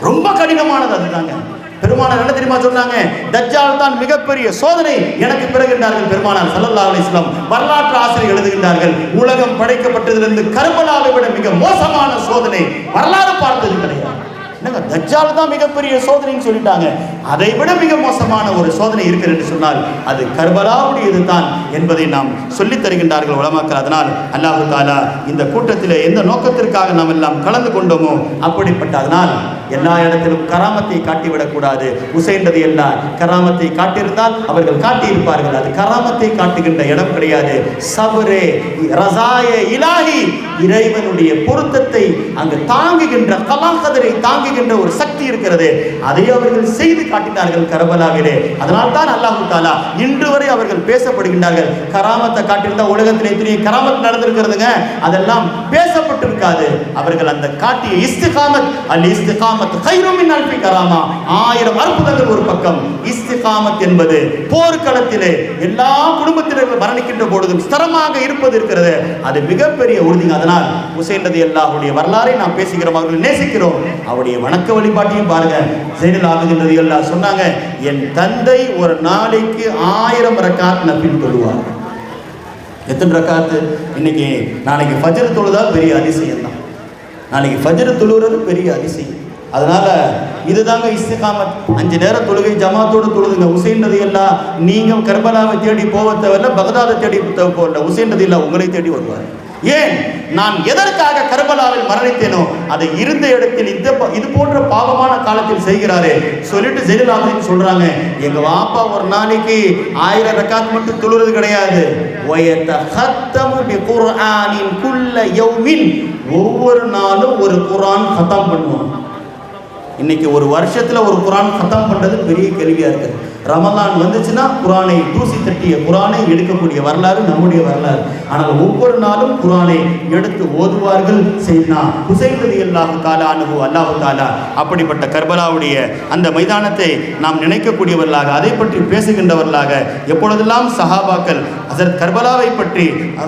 ரொம்ப கடினமானது. அதுதாங்க பெருமானார் என்ன தெரியுமா சொன்னாங்க? தஜ்ஜால் தான் மிகப்பெரிய சோதனை எனக்கு பிறகுன்றார்கள் பெருமானார் ஸல்லல்லாஹு அலைஹி வஸல்லம். வரலாற்று ஆசிரியர் எழுதுகின்றார்கள், உலகம் படைக்கப்பட்டதிலிருந்து கர்பலாவை விட மிக மோசமான சோதனை வரலாறு பார்த்தது கிடையாது. என்னங்க, தஜ்ஜால் தான் மிகப்பெரிய சோதனைன்னு சொல்லிட்டாங்க. அதை விட மிக மோசமான ஒரு சோதனை இருக்கிறது என்று சொன்னால் அது கர்பலாவுடையது தான் என்பதை நாம் சொல்லித் தருகின்றார்கள் உலமாக்கள். அதனால் அல்லாஹ் தஆலா இந்த கூட்டத்தில் எந்த நோக்கத்திற்காக நாம் எல்லாம் கலந்து கொண்டோமோ அப்படிப்பட்ட, அதனால் எல்லா இடத்திலும் கராமத்தை காட்டிவிடக்கூடாது. உசைன் ரலியல்லாஹு கராமத்தை காட்டியிருந்தால் அவர்கள் காட்டியிருப்பார்கள். அது கராமத்தை காட்டுகின்ற இடம் கிடையாது. சபரே ரஸாய இலாஹி, இறைவனுடைய பொருத்தத்தை அங்கு தாங்குகின்ற, கலாகதரை தாங்குகின்ற ஒரு சக்தி இருக்கிறது. அதை அவர்கள் செய்து காட்டினார்கள் கர்பலாவிலே. அதனால் தான் அல்லாஹ் தஆலா இன்று வரை அவர்கள் பேசப்படுகின்றார்கள். கராமத்தை காட்டியிருந்தால் உலகத்தில் எத்தனை கராமத் நடந்திருக்கிறதுங்க, அதெல்லாம் பேசப்பட்டிருக்காது. அவர்கள் அந்த காட்டிய இஸ்திகாமத், அல் இஸ்திகாமத் கைரும் மின் அல்ஃபி கராமா, 1000 அற்புதங்கள் ஒரு பக்கம். இஸ்திகாமத் என்பது போர்க்களத்திலே எல்லா குடும்பத்தினர்கள் மரணிக்கின்ற பொழுதும் ஸ்திரமாக இருப்பது இருக்கிறது, அது மிகப்பெரிய உறுதி. அதனால் உசைன் ரலியல்லாஹுடைய வரலாறை நாம் பேசுகிறோம், அவர்கள் நேசிக்கிறோம். அவருடைய வணக்க வழிபாட்டையும் பாருங்க. ஸைனுல் ஆபிதீன் ரலியல்லாஹு சொன்னாங்க, என் தந்தை ஒரு நாளைக்கு 1000 ரக்காத் நஃபில் தொழுவார். எத்தனை ரக்காத்து? இன்னைக்கு நாளைக்கு ஃபஜ்ர் தொழுதா பெரிய அதிசயம் தான். நாளைக்கு ஃபஜ்ர் தொழுகிறது பெரிய அதிசயம். அதனால இதுதாங்க இஸ்திகாமத். 5 நேரம் தொழுகை ஜமாத்தோடு தொழுதுங்க. உசைன் ரலியல்லாஹு நீங்க கர்பலாவை தேடி போக தேவையில்ல, பகதாதை தேடி போகல, உசைன் ரலியல்லாஹு உங்களை தேடி வருவார். ஏன்? நான் எதற்காக கர்பலாவில் மரணித்தேனோ அதை இருந்த இடத்தில் இது போன்ற பாவமான காலத்தில் செய்கிறாரே சொல்லிட்டு ஸைனுல் ஆபிதீன் சொல்றாங்க, எங்க வாப்பா ஒரு நாளைக்கு 1000 ரக்காத் மட்டும் தொழுறது கிடையாது, வயதஹத்தமு பிகுர்ஆனின் குல்ல யௌமின், ஒவ்வொரு நாளும் ஒரு குர்ஆன் கதம் பண்ணுவான். இன்னைக்கு ஒரு வருஷத்துல ஒரு குர்ஆன் கதம் பண்றது பெரிய கேள்வியா இருக்கு. ரமலான் வந்துச்சுன்னா குர்ஆனை தூசி தட்டிய குர்ஆனை எடுக்கக்கூடிய வரலாறு நம்முடைய வரலாறு. ஆனால் ஒவ்வொரு நாளும் குர்ஆனை எடுத்து ஓதுவார்கள். செய்தனா ஹுசைன் ரலியல்லாஹு தஆலா அன்ஹு, அல்லாஹ் தஆலா அப்படிப்பட்ட கர்பலாவுடைய அந்த மைதானத்தை நாம் நினைக்கக்கூடியவர்களாக, அதை பற்றி பேசுகின்றவர்களாக, எப்பொழுதெல்லாம் சஹாபாக்கள் ஹஸரத் கர்பலாவை பற்றி,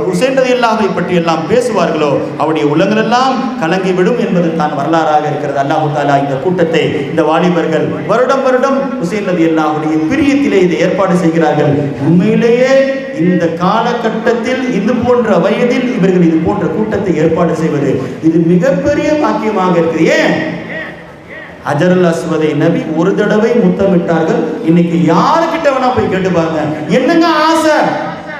ஹுசைன் ரலியல்லாஹுவை பற்றி எல்லாம் பேசுவார்களோ அவருடைய உள்ளங்களெல்லாம் கலங்கிவிடும் என்பது தான் வரலாறாக இருக்கிறது. அல்லாஹ் தஆலா இந்த கூட்டத்தை, இந்த வாலிபர்கள் வருடம் வருடம் ஹுசைன் ரலியல்லாஹுடைய பிரியத்திலே இதை ஏற்பாடு செய்கிறார்கள். உண்மையிலேயே இந்த காலகட்டத்தில் இது போன்ற வயதில் இவர்கள் இது போன்ற கூட்டத்தை ஏற்பாடு செய்வது இது மிகப்பெரிய பாக்கியமாக இருக்கு. ஏன்? ஹஜருல் அஸ்வதை நபி ஒரு தடவை முத்தமிட்டார்கள். இன்னைக்கு யாருக்கிட்ட வேணா போய் கேட்டு பாருங்க, என்னங்க ஆசை?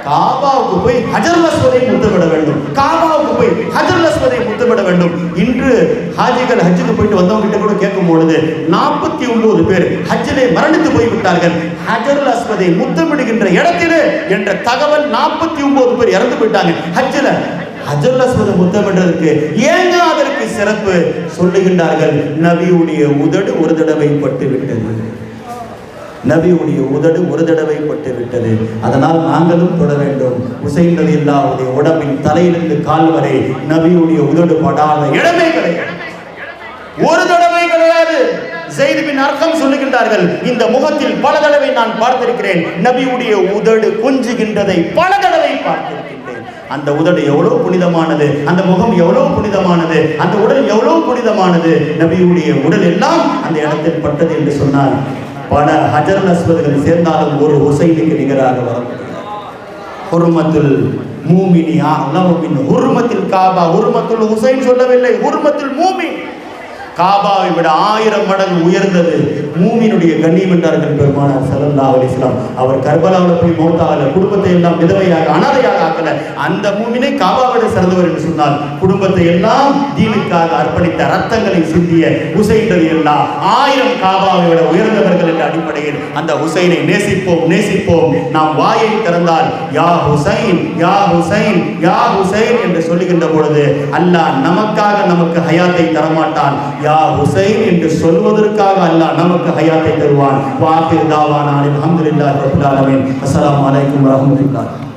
காபாவுக்கு போய் ஹஜருல் அஸ்வதை முத்தமிட வேண்டும், காபாவுக்கு போய் ஹஜருல் அஸ்வதை முத்தமிட வேண்டும். இன்று ஹாஜிகள் ஹஜ்ஜுக்கு போயிட்டு வந்தவங்க கிட்ட கூட கேட்கும் பொழுது 49 பேர் ஹஜ்ஜிலே மரணித்து போய்விட்டார்கள். ஹஜருல் அஸ்வதை முத்தமிடுகின்ற இடத்திலே என்ற தகவல் 49 பேர் இறந்து போயிட்டாங்க ஹஜ்ஜில். ஹஜருல் அஸ்வதை முத்தமிடுறதுக்கு ஏங்க அதற்கு சிறப்பு சொல்லுகின்றார்கள்? நபியுடைய உதடு ஒரு தடவை பட்டு விட்டது, நபியுடைய உதடு ஒரு தடவை பட்டு விட்டது. அதனால் நாங்களும் தொட வேண்டும். ஹுசைன் ரலியல்லாஹுடைய உடம்பின் தலையிலிருந்து கால் வரை நபியுடைய உதடு படாத இடமே கிடையாது, ஒரு தடவை கிடையாது. ஸைத் பின் அர்கம் சொல்லுகின்றார்கள், இந்த முகத்தில் பல தடவை நான் பார்த்திருக்கிறேன், நபியுடைய உதடு கொஞ்சுகின்றதை பல தடவை பார்த்திருக்கின்றேன். அந்த உதடு எவ்வளவு புனிதமானது, அந்த முகம் எவ்வளவு புனிதமானது, அந்த உடல் எவ்வளவு புனிதமானது. நபியுடைய உடல் எல்லாம் அந்த இடத்தில் பட்டது என்று சொன்னால் பல ஹஜருல் அஸ்வதுகள் சேர்ந்தாலும் ஒரு ஹுசைனுக்கு நிகராக வர முடியாது. ஹுர்மத்துல் மூமினி அல்லாஹ் மின் ஹுர்மத்தில் காபா, ஹுர்மத்துல் ஹுசைன் சொல்லவில்லை, ஹுர்மத்துல் மூமின். காபாவை விட 1000 மடங்கு உயர்ந்தது மூமினுடைய கண்ணியம் என்றார்கள் பெருமானார் ஸல்லல்லாஹு அலைஹி வஸல்லம். அவர் கர்பலாவில் போய் மௌத்தாகல, குடும்பத்தை எல்லாம் விதவையாக அனாதையாக ஆக்கல. அந்த மூமினை காபாவோட சிறந்தவர் என்று சொன்னால் குடும்பத்தை எல்லாம் தீனுக்காக அர்ப்பணித்த, ரத்தங்களை சிந்திய ஹுசைன் ரலியல்லாஹு 1000 காபாவை விட உயர்ந்தவர்கள் என்ற அடிப்படையில் அந்த ஹுசைனை நேசிப்போம் நேசிப்போம். நாம் வாயை திறந்தால் யா ஹுசைன் யா ஹுசைன் யா ஹுசைன் என்று சொல்லுகின்ற பொழுது அல்லாஹ் நமக்காக நமக்கு ஹயாத்தை தரமாட்டான். யா ஹுசைன் என்று சொல்வதற்காக அல்லாஹ் நமக்கு ஹயாத்தை தருவான். வாஹிர் தாவானா அல்ஹம்துலில்லாஹி ரப்பில் ஆலமீன். அஸ்ஸலாமு அலைக்கும் வரஹ்மத்துல்லாஹி.